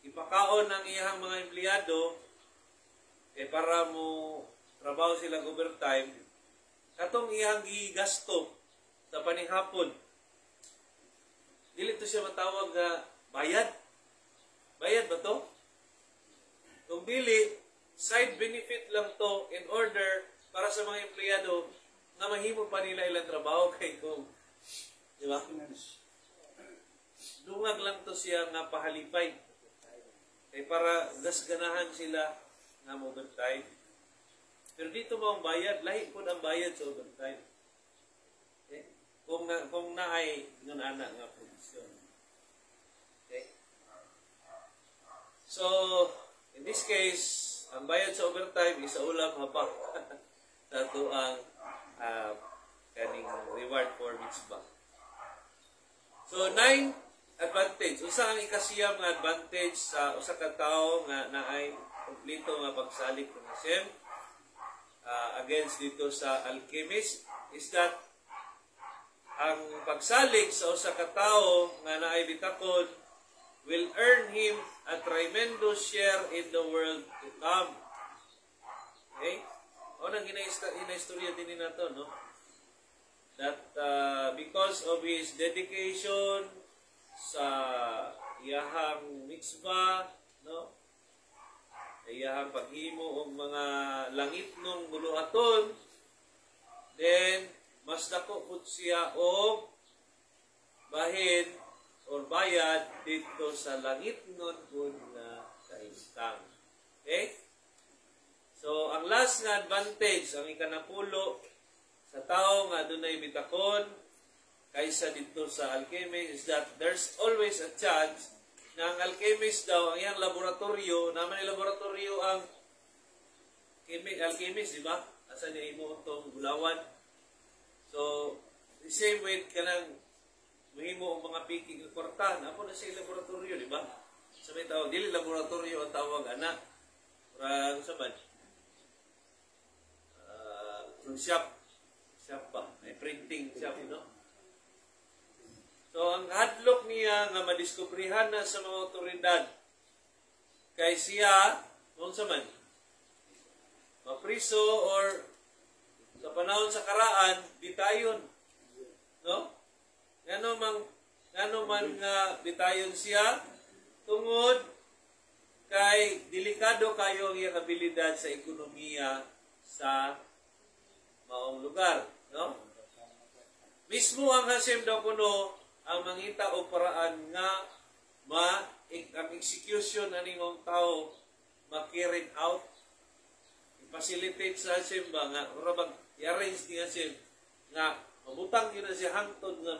ipakaon ng iyang mga empleyado, para mo trabaho sila overtime, katong iyang gigasto sa panihapon, dili to siya matawag nga bayad. Bayad ba to? Kung dili, side benefit lang to in order para sa mga empleyado na mahimo pa nila ilang trabaho kay kung, di ba? Dungag lang to siya nga pahalipay. Kay para gasganahan sila na overtime. Pero dito mo ang bayad, lahi po ang bayad sa overtime. Okay? Kung na ay nganana nga posisyon. Okay? So, in this case, ang bayad sa overtime is sa ulam haba. Sa ito ang kaning reward for mitzvah. So, 9 advantage. Usa ang ikasiyam nga advantage sa usa ka tawo nga naay kompleto nga pagsalig ng Hashem against dito sa alchemist is that ang pagsalig sa usa ka tawo nga naay bitakod will earn him a tremendous share in the world to come. Okay? O nang gina-istorya din nato, no? That because of his dedication sa iyahang mitzvah, no? Iyahang paghimo og mga langit nung buluhaton, then mas dako pud siya og bahin or bayad dito sa langit nun po na kahintang. Okay? So, ang last nga advantage, ang ikanapulo sa tao nga dunay bitakon kaysa dito sa alchemist is that there's always a chance na ang alchemist daw, ang iyang laboratorio, naman yung laboratorio ang alchemist, di ba? Asa niya imo itong gulawan. So, the same way ka lang mahimo ang mga piking ng kwarta. Apo na siya laboratorio, di ba? Sa may tawag, dili laboratorio ang tawag, anak. Parang saban. Shop. Shop pa. May printing shop, no? So, ang hadlok niya nga madiskubrihan na sa mga otoridad kay siya, kung sa man, mapriso or sa panahon sa karaan, bitayon. No? Ngano man nga bitayon siya, tungod kay delikado kayo ang iyang abilidad sa ekonomiya sa maong lugar. No? Mismo ang Hashem daw kuno ang mangita o paraan nga ang execution na ningong tao ma-carried out, i-facilitate sa Hashem ba nga, urabag i-arrange ni Hashem nga mabutang yun na siya hangtod nga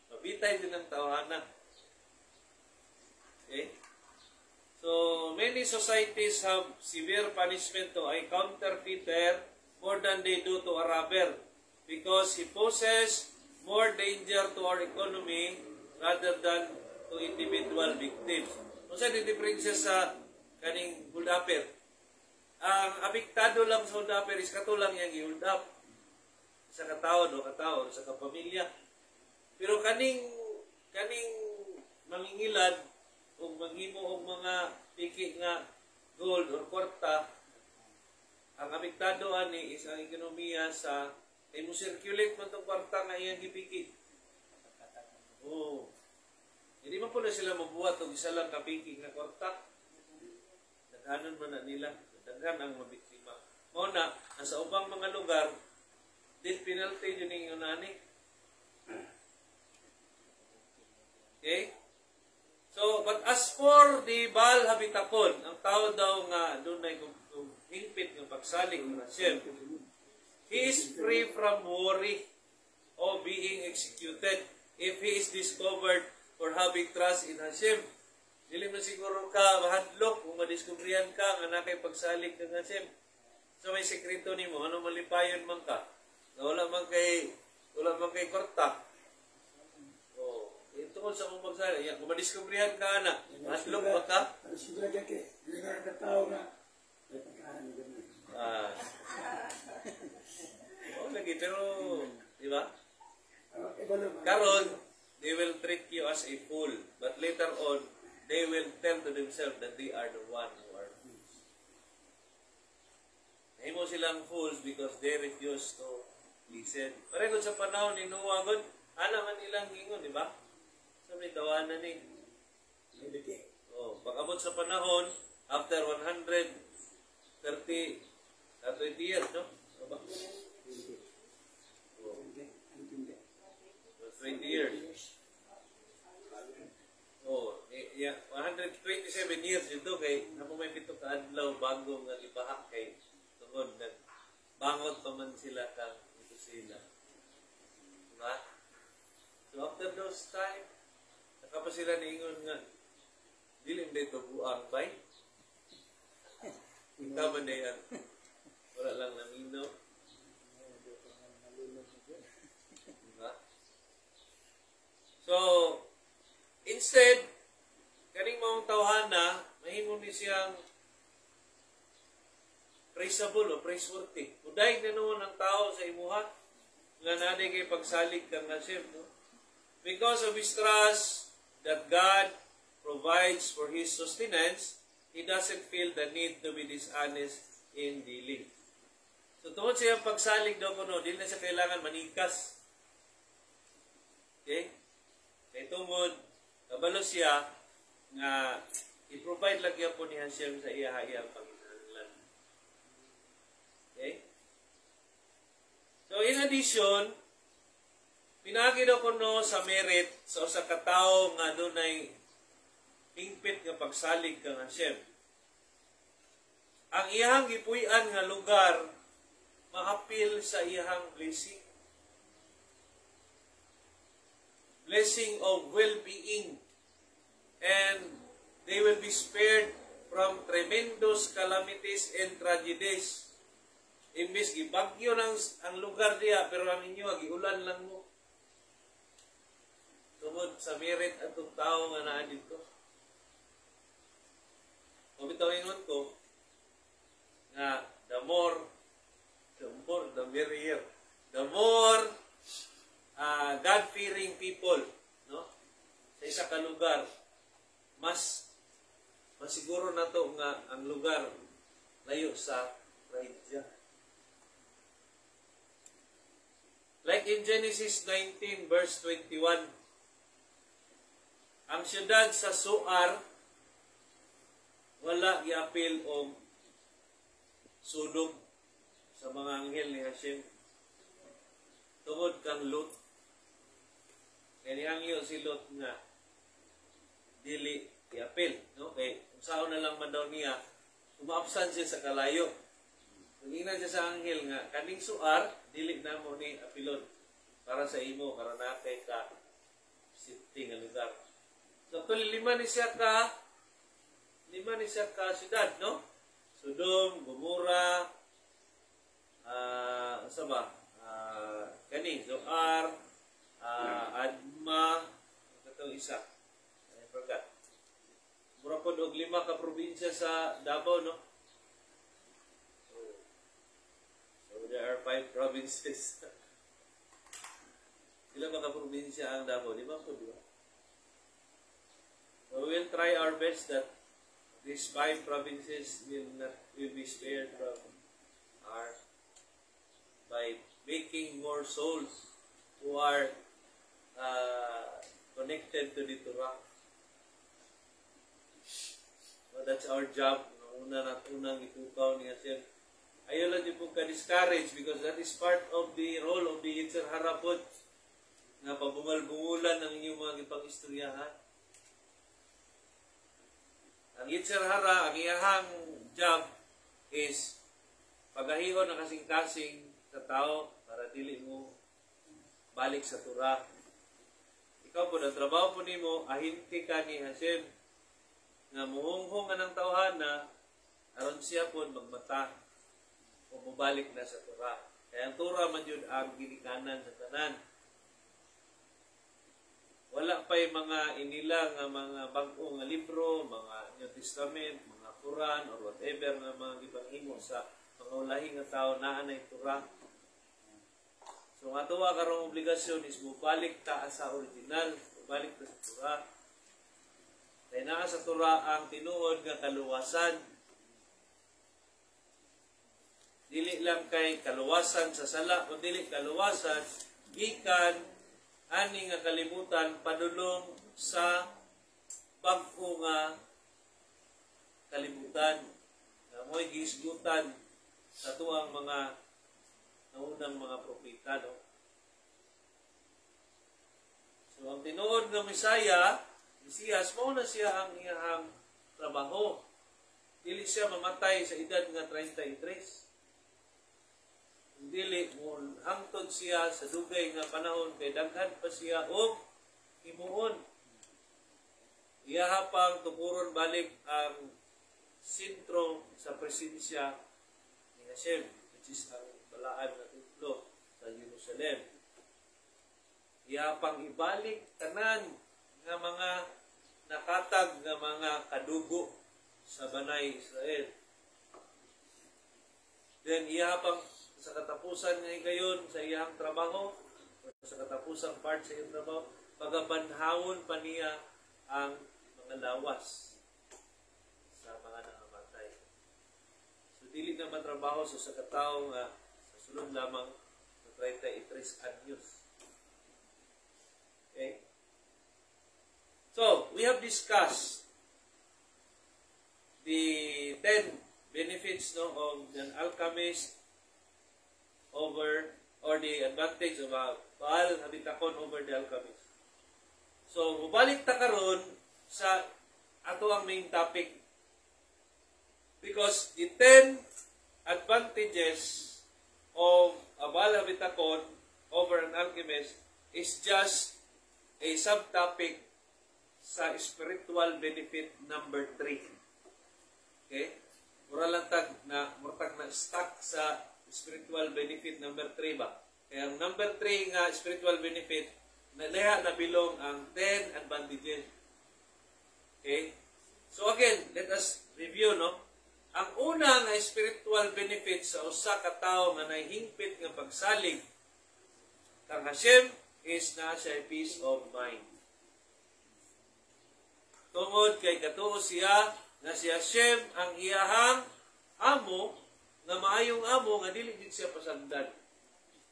mabitay din ang tawanan. Okay? So, many societies have severe punishment to a counterfeiter more than they do to a robber because he poses more danger to our economy rather than to individual victims. Kung saan diferensya sa kaning hold upper? Ang apektado lang sa hold upper is katulang yung i-hold up. Sa katao, sa kapamilya. Pero kaning mangingilad o manghimo og mga piki nga gold or kwarta, ang apektado ani is ang ekonomiya sa mo circulate man tong kwarta nga iyang gipiki. Oh. Hindi man po na sila mabuhat og isa lang kapiki nga kwarta. Daghanon man na nila. Daghan ang mabiktima. Mao na sa ubang mga lugar death penalty yun yung nani. Okay? So, but as for the Baal Habitakon, ang tao daw nga doon ay hingpit ng pagsalig ng Hashem, he is free from worry of being executed if he is discovered for having trust in Hashem. Dili mo siguro ka mahadlok kung madiskubrihan ka nga nakay pagsalig ng Hashem. So may sekreto nimo, ano malipayon man ka? Na wala man kay korta. Oh, ito ko sa mong pagsalig. Kung madiskubrihan ka na, mahadlok ba ka? Ano siguro dyan kay, hindi nga nagkatao nga. May pagkaan mo ganun. Oo, lagi. Pero, di ba? Iba naman. Karon, they will treat you as a fool. But later on, they will tell to themselves that they are the one who are fools. Nahimo silang fools because they refuse to listen. Pareho sa panahon ni Noah, man ilang ingon, di ba? So may tawanan ni. Oh, pag-abot sa panahon, after 120 years, no? Diba? Oh, 20 years. Oh, 127 years ito kay ako may pito ka adlaw bago nga libahak kay tungod nagbangot pa man sila kang ito sila. Diba? So after those time, nakapa sila niingon nga dilim dito buang bay. Ikaw man na yan. Wala lang naminaw. Diba? So, instead, kaning maong tawhana, mahimo ni siyang praisable o praiseworthy. Uday na noon ang tao sa imuha nga naday kay pagsalig kang Hashem. No? Because of his trust that God provides for his sustenance, he doesn't feel the need to be dishonest in dealing. So, tungkol siya pagsalig daw ko, no, di na siya kailangan manikas. Okay? Kaya tungkol, kabalo siya nga i-provide lagyan po ni Hashem sa iya-iya panginoon. Okay? So, in addition, Pinagi daw ko no sa merit sa usa ka tawo nga dunay hingpit nga pagsalig kang Hashem. Ang iyang gipuy-an nga lugar maapil sa iyang blessing. Blessing of well-being. And they will be spared from tremendous calamities and tragedies. Imbis gibagyo ang lugar diya, pero ang inyo giulan lang mo. Tungod sa merit at tao nga naa dito. Kung bitawingon ko, nga the more, the merrier. The more God-fearing people, no? Sa isa ka lugar, mas masiguro na to nga ang lugar layo sa pride. Like in Genesis 19 verse 21, ang siyudad sa Suar wala giapil og sunog sa mga anghel ni Hashem tungod kang Lot. Kaya nihangyo si Lot nga dili giapil, no? Kay usaon na lang man daw niya umaabsan siya sa kalayo. Pag-inan siya sa anghel nga kaning Suar dili na mo ni apilon para sa imo, para nakay ka sitting nga lugar. So, actually, lima ni siya ka siyudad, no? Sodom, Gomora, Zoar, Adma, katong isa. I forgot. Mura po og 5 ka probinsya sa Davao, no? So there are 5 provinces. Ilan ba ka probinsya ang Davao? 5 po, di ba? So we will try our best that these 5 provinces will be spared from our by making more souls who are connected to the Torah. So that's our job. Unang itukaw ni Hashem. Ayaw lang din po ka-discourage because that is part of the role of the Yetzer Hara po na pabungal-bungulan ng inyong mga ipang-istoryahan. Ang Yetzer Hara, ang iyahang job is pagahihon ng kasing-kasing sa tao para dili mo balik sa Torah. Ikaw po, ang trabaho po nimo, ahinti ka ni Hashem nga muhunghong ng tawhana aron siya po magmata o mubalik na sa Torah. Kaya ang Torah man yun ang ginikanan sa tanan. Wala pa'y mga inilang mga bag-o nga libro, mga New Testament, mga Quran, or whatever na mga gipanghimo sa mga ulahing nga tao na anay Torah. So, nga tuwa karong obligasyon is mubalik ta sa original, mubalik ta sa Torah. Kaya naa sa Torah ang tinuod nga kaluwasan. Dili lang kay kaluwasan sa sala, o dili kaluwasan, gikan ani nga kalibutan padulong sa bag-o nga kalibutan nga mo'y giisgutan sa tuang mga naunang mga propeta, no? So ang tinuod nga Mesiyas, mauna siya ang iyang trabaho. Dili siya mamatay sa edad nga 33. Dili mo hangtod siya sa dugay nga panahon kay daghan pa siya og himuon. Iyahapang tukuron balik ang sentro sa presensya ni Hashem, which is ang balaan na templo sa Jerusalem. Iyahapang ibalik tanan nga mga nakatag nga mga kadugo sa banay Israel. Then iyahapang sa katapusan niya gayon sa iyang trabaho, sa katapusang part sa iyang trabaho, pagabanhawon pa niya ang mga lawas sa mga nangamatay. So, dili na matrabaho sa katao nga sa sulod lamang sa 33 anyos. Okay? So, we have discussed the 10 benefits, no, of an alchemist over or the advantage of Baal habitakon over the alchemist. So, mubalik ta karon sa ato ang main topic. Because the 10 advantages of a Baal habitakon over an alchemist is just a subtopic sa spiritual benefit number 3. Okay? Murtag na stuck sa spiritual benefit number 3 ba? Kaya ang number 3 nga spiritual benefit, naliha na bilong ang 10 advantages. Okay? So again, let us review, no? Ang una nga spiritual benefit sa usa ka tawo nga nahingpit nga pagsalig kang Hashem is na siya peace of mind. Tungod kay katuo siya na si Hashem ang iyahang amo, nga maayong amo nga dili gid siya pasagdan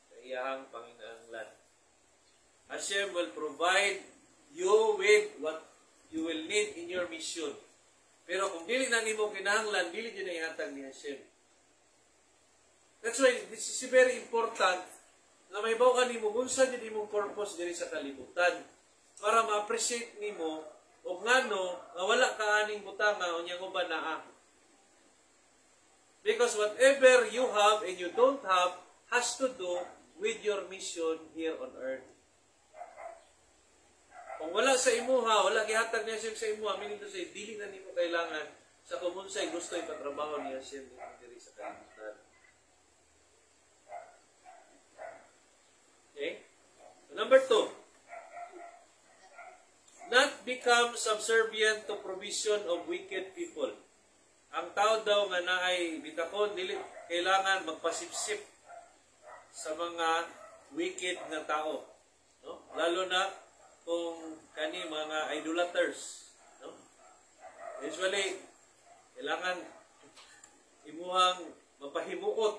sa iyahang panginahanglan. Hashem will provide you with what you will need in your mission. Pero kung dili na nimo kinahanglan, dili gyud na ihatag ni Hashem. That's why this is very important na mahibaw ka nimo unsa gyud imong purpose diri sa kalibutan para ma-appreciate nimo o ngano nga wala ka aning butanga unyang uban naa. Because whatever you have and you don't have has to do with your mission here on earth. Kung wala sa imuha, wala gihatag ni Hashem sa imuha, meaning to say, dili na nimo kailangan sa kumunsay gusto ipatrabaho ni Hashem diri sa kalibutan. Okay? So number 2. Not become subservient to provision of wicked people. Ang tao daw nga naay bitakon, dili kailangan magpasipsip sa mga wicked na tao. No? Lalo na kung kani mga idolaters. No? Usually, kailangan imuhang mapahimuot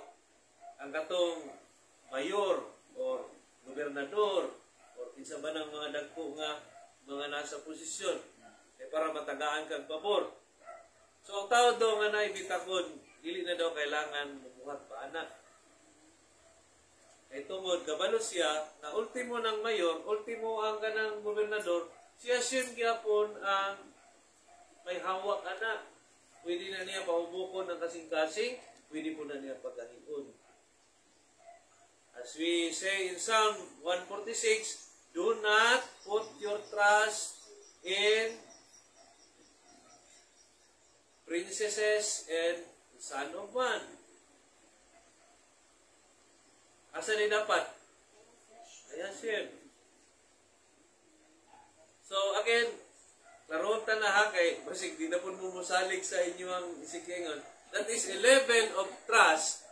ang katong mayor o gobernador o kinsa ba ng mga dagko nga mga nasa posisyon para matagaan kang pabor. So, ang tao daw nga naibitakon, dili na daw kailangan mabuhat pa anak. Kay tungod, kabalo siya, na ultimo ng mayor, ultimo ang kanang gobernador, siya siyang gyapon ang may hawak anak. Pwede na niya pahubukon ng kasing-kasing, pwede po na niya pagkahiun. As we say in Psalm 146, do not put your trust in princesses and son of man. Asa ni dapat? Ayan siya. So again, laruan ta na ha kay basig di na po mumusalig sa inyong isikingon. That is a level of trust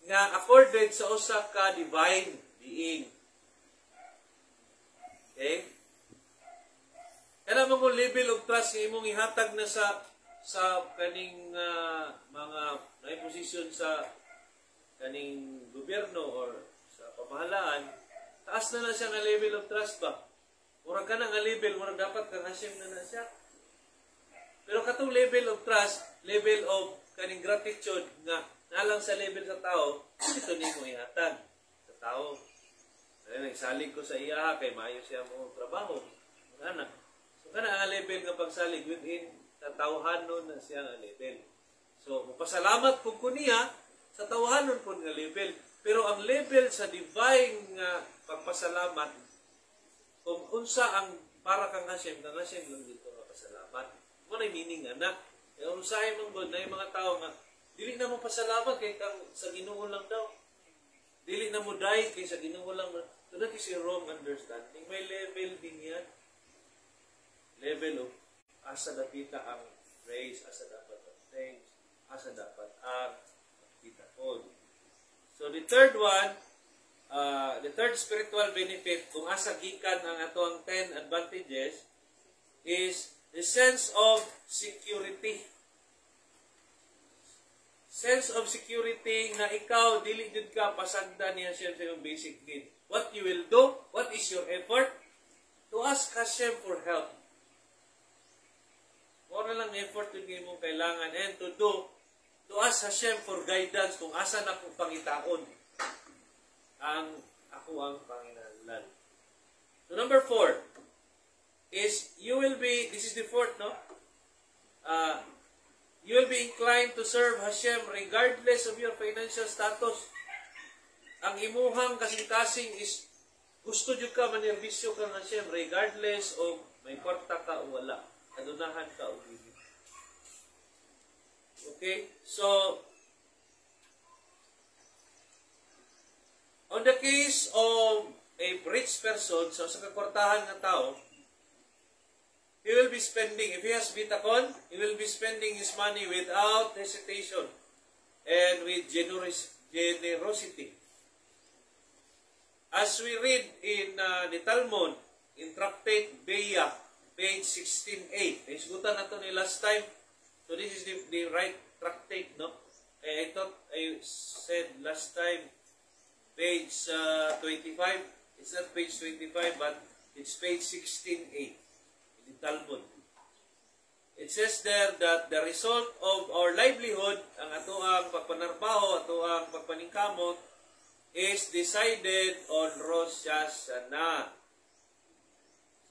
nga accorded sa usa ka divine being. Okay? Kaya mo level of trust nga imong ihatag na sa kaning mga posisyon sa kaning gobyerno or sa pamahalaan, taas na siya nga level of trust ba? Murag ka na nga level, murag dapat kang Hashem na siya. Pero katong level of trust, level of kaning gratitude nga nalang sa level sa tao, ito ni mo ihatag sa tao. Kaya nagsalig ko sa iya kay maayo siya mo trabaho. Ana. So kana ang level nga pagsalig within sa tawhanon na siya nga level. So magpasalamat pud ko niya sa tawhanon pud nga level. Pero ang level sa divine nga pagpasalamat kung unsa ang para kang Hashem lang dito nga pasalamat. Mo na meaning ana. Kaya unsahay man gud na yung mga tao nga dili na mo pasalamat kay kang sa Ginoo lang daw. Dili na mo dai kay sa Ginoo lang. So that is a wrong understanding. May level din yan. Level of asa dapita ang praise, asa dapat ang thanks, asa dapat ang bitakon. So the third one, the third spiritual benefit kung asa gikan ang atong 10 advantages is the sense of security. Sense of security na ikaw dili jud ka pasagdan niya siya sa iyong basic need. What you will do, what is your effort? To ask Hashem for help. Mo na lang effort yung mo kailangan and to ask Hashem for guidance kung asa na kong pangitaon. ako ang panginahanglan. So number 4 is this is the fourth, no? You will be inclined to serve Hashem regardless of your financial status. Ang imuhang kasing-kasing is gusto jud ka manerbisyo kang Hashem regardless of may kwarta ka o wala. Adunahan ka o dili. Okay? So, on the case of a rich person, so sa kakwartahan nga tao, he will be spending, if he has bitakon, he will be spending his money without hesitation and with generosity. As we read in the Talmud, in Tractate Beya, page 16a, naisgutan na ito ni last time. So this is the right tractate, no? I thought I said last time, page 25. It's not page 25, but it's page 16a in the Talmud. It says there that the result of our livelihood, ang ato ang pagpanarbaho, ato ang pagpaningkamot, is decided on Rosh Hashanah.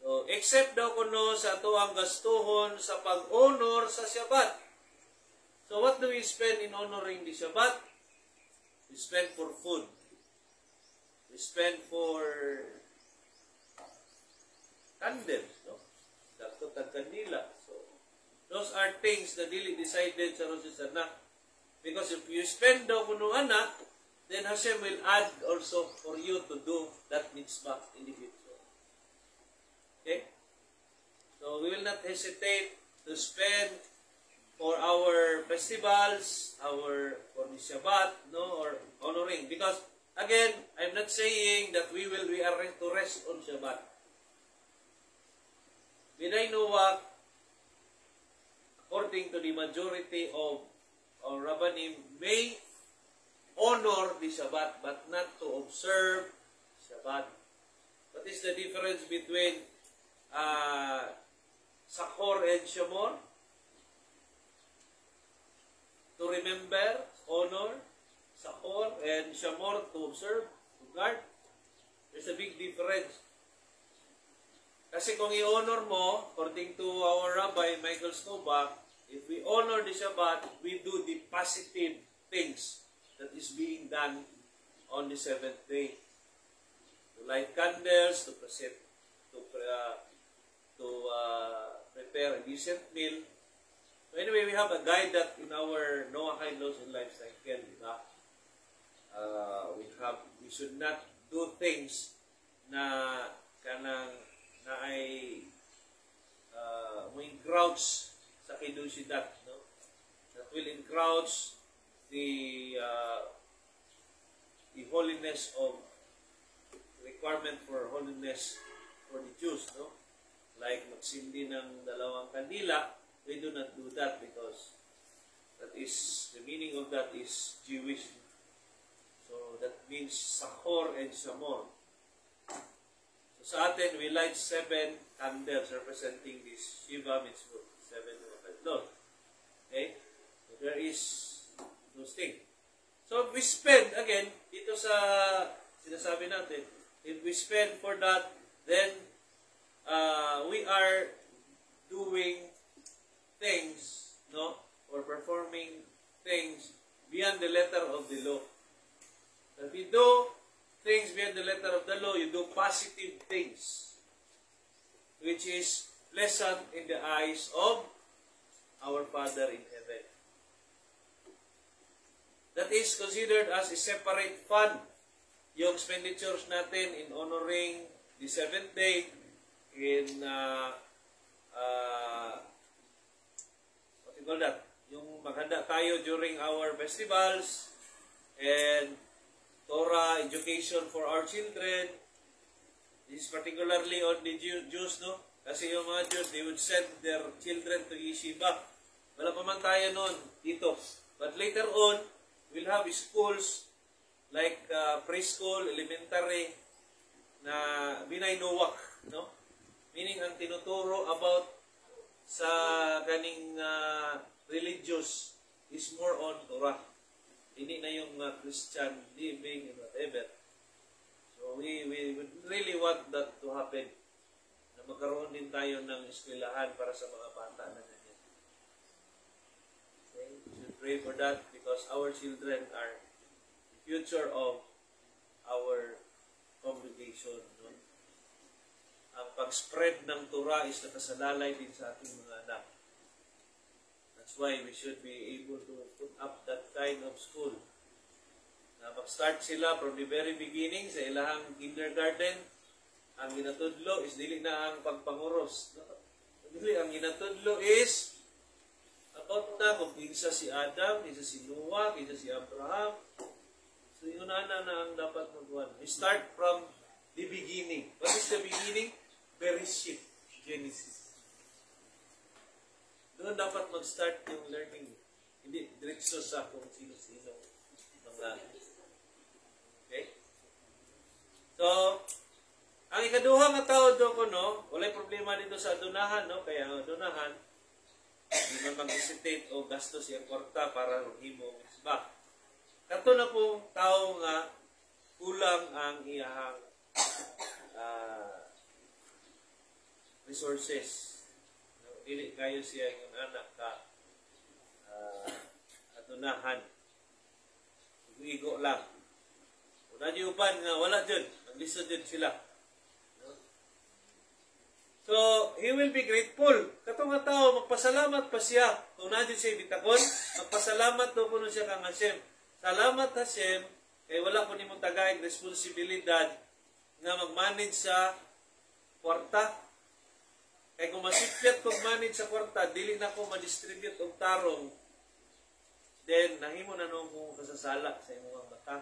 So, except daw kuno sa ato ang gastuhon sa pag-honor sa Shabbat. So, what do we spend in honoring the Shabbat? We spend for food. We spend for candles, no? Dato tag kandila. So, those are things that really decided sa Rosh Hashanah. Because if you spend daw kuno ana, then Hashem will add also for you to do that mitzvah in the future. Okay? So, we will not hesitate to spend for our festivals, for the Shabbat, no, or honoring. Because, again, I'm not saying that we are to rest on Shabbat. Binay Noah, according to the majority of our Rabbanim, may honor the Shabbat, but not to observe Shabbat. What is the difference between Sakhor and Shamor? To remember, honor, Sakhor, and Shamor to observe, to guard. There's a big difference. Kasi kung i-honor mo, according to our Rabbi Michael Stovak, if we honor the Shabbat, we do the positive things that is being done on the seventh day. To light candles, to prepare a decent meal. So anyway, we have a guide that in our Noahide Laws and Life Cycle, we should not do things na ay may encroach sa kidusidad, no? That will encroach the holiness of requirement for holiness for the Jews, no? Like magsindi ng dalawang kandila, we do not do that because that is the meaning of that is Jewish. So that means Sakhor and Shamor. So sa atin, we light 7 candles representing this Shiva Mitzvot, 7 laws. Okay? So there is those things. So if we spend, again, dito sa sinasabi natin, if we spend for that, then we are doing things, no? Or performing things beyond the letter of the law. If you do things beyond the letter of the law, you do positive things, which is pleasant in the eyes of our Father in heaven. That is considered as a separate fund. Yung expenditures natin in honoring the seventh day, in what you call that? Yung maghanda tayo during our festivals, and Torah education for our children. This is particularly on the Jews, no? Kasi yung mga Jews, they would send their children to yeshiva. Wala pa man tayo noon dito. But later on, we'll have schools like preschool, elementary, na Binay Noah, no? Meaning, ang tinuturo about sa kaning religious is more on Torah. Hindi na yung Christian living and whatever. So we would really want that to happen. Na magkaroon din tayo ng eskwelahan para sa mga bata na ganyan. Okay? We should pray for that because our children are the future of our congregation. No? Ang pag-spread ng Torah is nakasalalay din sa ating mga anak. That's why we should be able to put up that kind of school. Na mag-start sila from the very beginning sa ilahang kindergarten. Ang ginatudlo is dili na ang pagpanguros. Dili ang ginatudlo is about na kung kinsa si Adam, kinsa si Noah, kinsa si Abraham. So yun na ang dapat magawa. We start from the beginning. What is the beginning? Bereshit, Genesis. Doon dapat mag-start yung learning. Hindi diretso sa kung sino-sino mga. Okay? So, ang ikaduha nga tao do ko, no, walay problema dito sa adunahan, no, kaya ang adunahan, hindi man mag-hesitate o gastos yung kwarta para maghimo misbah. Kato na pong tao nga kulang ang iyahang resources. No, dili kayo siya yung anak ka adunahan. Igo lang. Una di uban nga wala dyan. Naglisod dyan sila. So, he will be grateful. Katong nga tao, magpasalamat pa siya. Kung nadyan siya bitakon, magpasalamat daw po siya kang Hashem. Salamat Hashem, kay wala ko ni mong tagayang responsibilidad na mag-manage sa kwarta. Kay kung masipyat kong manage sa kwarta, dili na ko ma-distribute og tarong, then nahimo na nung kung kasasala sa imong mata.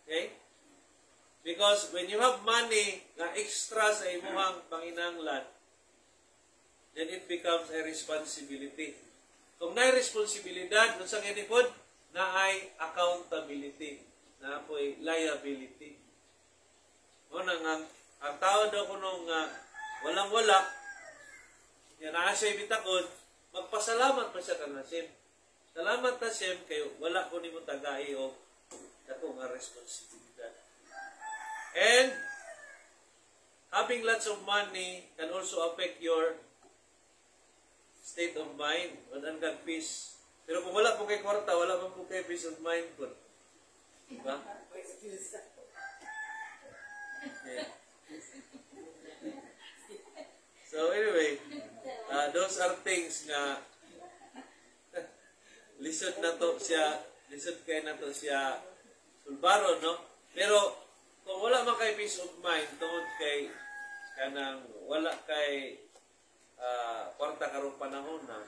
Okay? Because when you have money na extra sa imuhang panginanglan, then it becomes a responsibility. Kung na responsibilidad, kung sa kinipod, na ay accountability, na po ay liability. O nang ang tao daw ko nung walang-wala, yan na siya bitakon, magpasalamat pa siya kang Hashem. Salamat Hashem, kayo wala ko ni mo tagay o ako nga responsibilidad. And having lots of money can also affect your state of mind. Walang kang peace. Pero kung wala po kay kwarta, wala man po kay peace of mind po. Diba? Okay. So anyway, those are things na lisod na to siya, lisod kay na to siya sulbaro, no? Pero kung wala man kay peace of mind tungod kay kanang wala kay kwarta karong panahon na,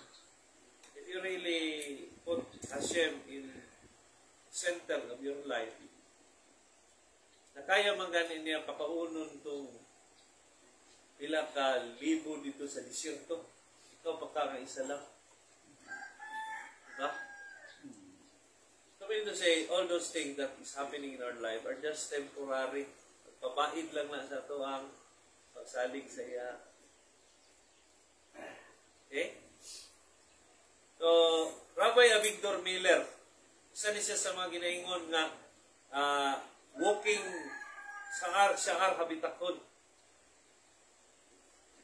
if you really put Hashem in center of your life, na kaya man ganin niya papaunon tong pila ka libo dito sa disyerto, ikaw pagkakaisa lang. Diba? So I mean to say, all those things that is happening in our life are just temporary. Papaid lang na sa ito ang pagsalig sa iya. Okay? So, Rabbi Avigdor Miller, isa niya sa mga ginaingon nga walking sahar habitakon.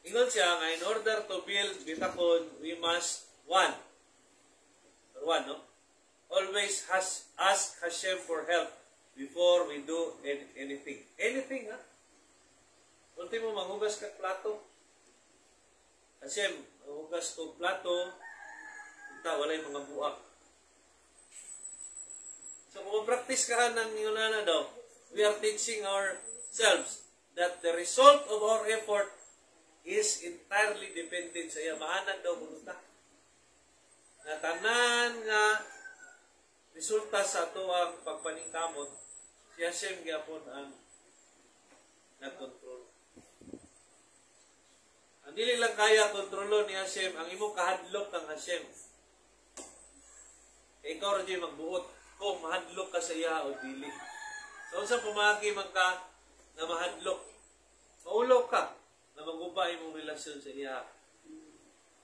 Ingon siya nga in order to build bitakon, we must one, no? Always ask Hashem for help before we do anything. Anything, ha? Kunti mo manghugas ka plato. Hashem, manghugas ko plato, punta, walay mga buak. So kung practice ka ng yunana daw, we are teaching ourselves that the result of our effort is entirely dependent sa iya. Maanan daw punta. Na tanan nga resulta sa ato ang pagpaningkamot, si Hashem gyapon ang nag-control. Ang dili lang kaya kontrolo ni Hashem, ang imong kahadlok kang Hashem. E ikaw rin magbuot kung mahadlok ka sa iya o dili. So, unsa pumagi man ka na mahadlok, maulaw ka na maguba imong relasyon sa iya.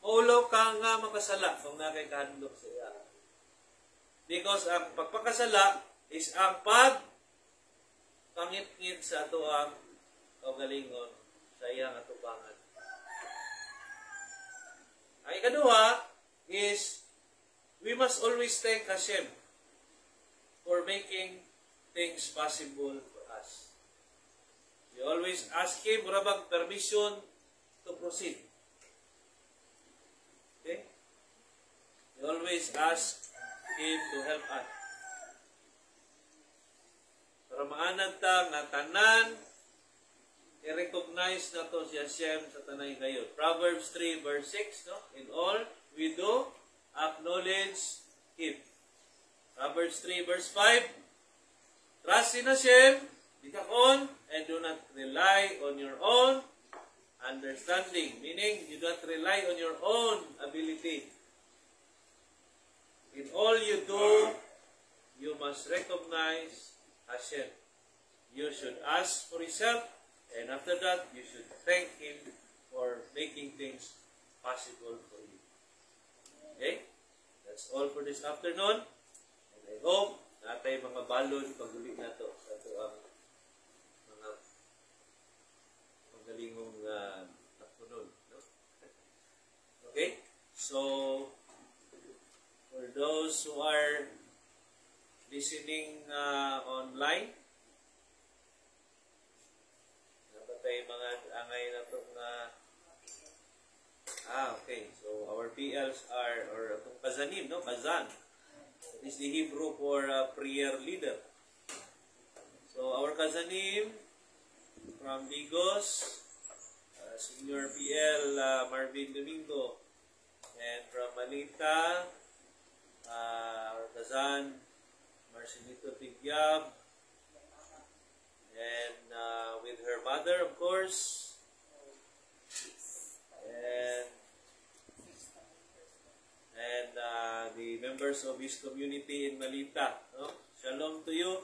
Maulaw ka nga makasala kung nakay kahadlok sa iya. Because ang pagpakasala is ang pangit-ngit sa ato ang kaugalingon sa iyang atubangan. Ang ikaduha is we must always thank Hashem for making things possible for us. We always ask Him murabang permission to proceed. Okay? We always ask Him to help us. Para maanad ta nga tanan, i-recognize na to si Hashem sa tanay gayon. Proverbs 3 verse 6, no? In all we do, acknowledge Him. Proverbs 3 verse 5, trust in Hashem, bikakon, and do not rely on your own understanding. Meaning, you do not rely on your own ability. In all you do, you must recognize Hashem. You should ask for His help, and after that, you should thank Him for making things possible for you. Okay? That's all for this afternoon. And I hope natay mga balon paguli na to sa ito ang mga magalingong napunod. No? Okay? So, for those who are listening online, nabatay mga angay na itong okay. So, our PLs are, or itong kazanim, no? Kazan. That is the Hebrew for prayer leader. So, our kazanim from Bigos, Senior PL Marvin Domingo, and from Malita, our kazan Marcelito Tigyab, and with her mother, of course, and the members of his community in Malita. No? Shalom to you,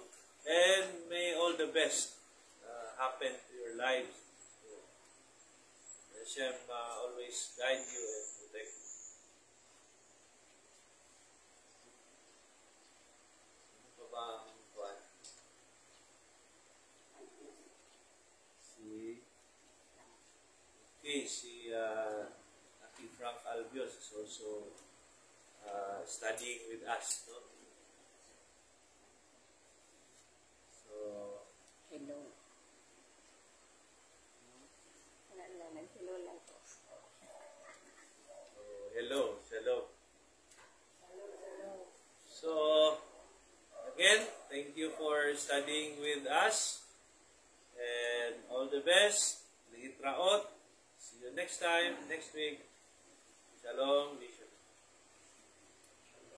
and may all the best happen to your lives. Hashem always guide you and protect you. Ano pa ba ang kuwan? Si Aki Frank Albios is also studying with us. No? So, Hello. Hello lang po. hello. So, again, thank you for studying with us. And all the best. Lihitraot. See you next time, next week. Shalom.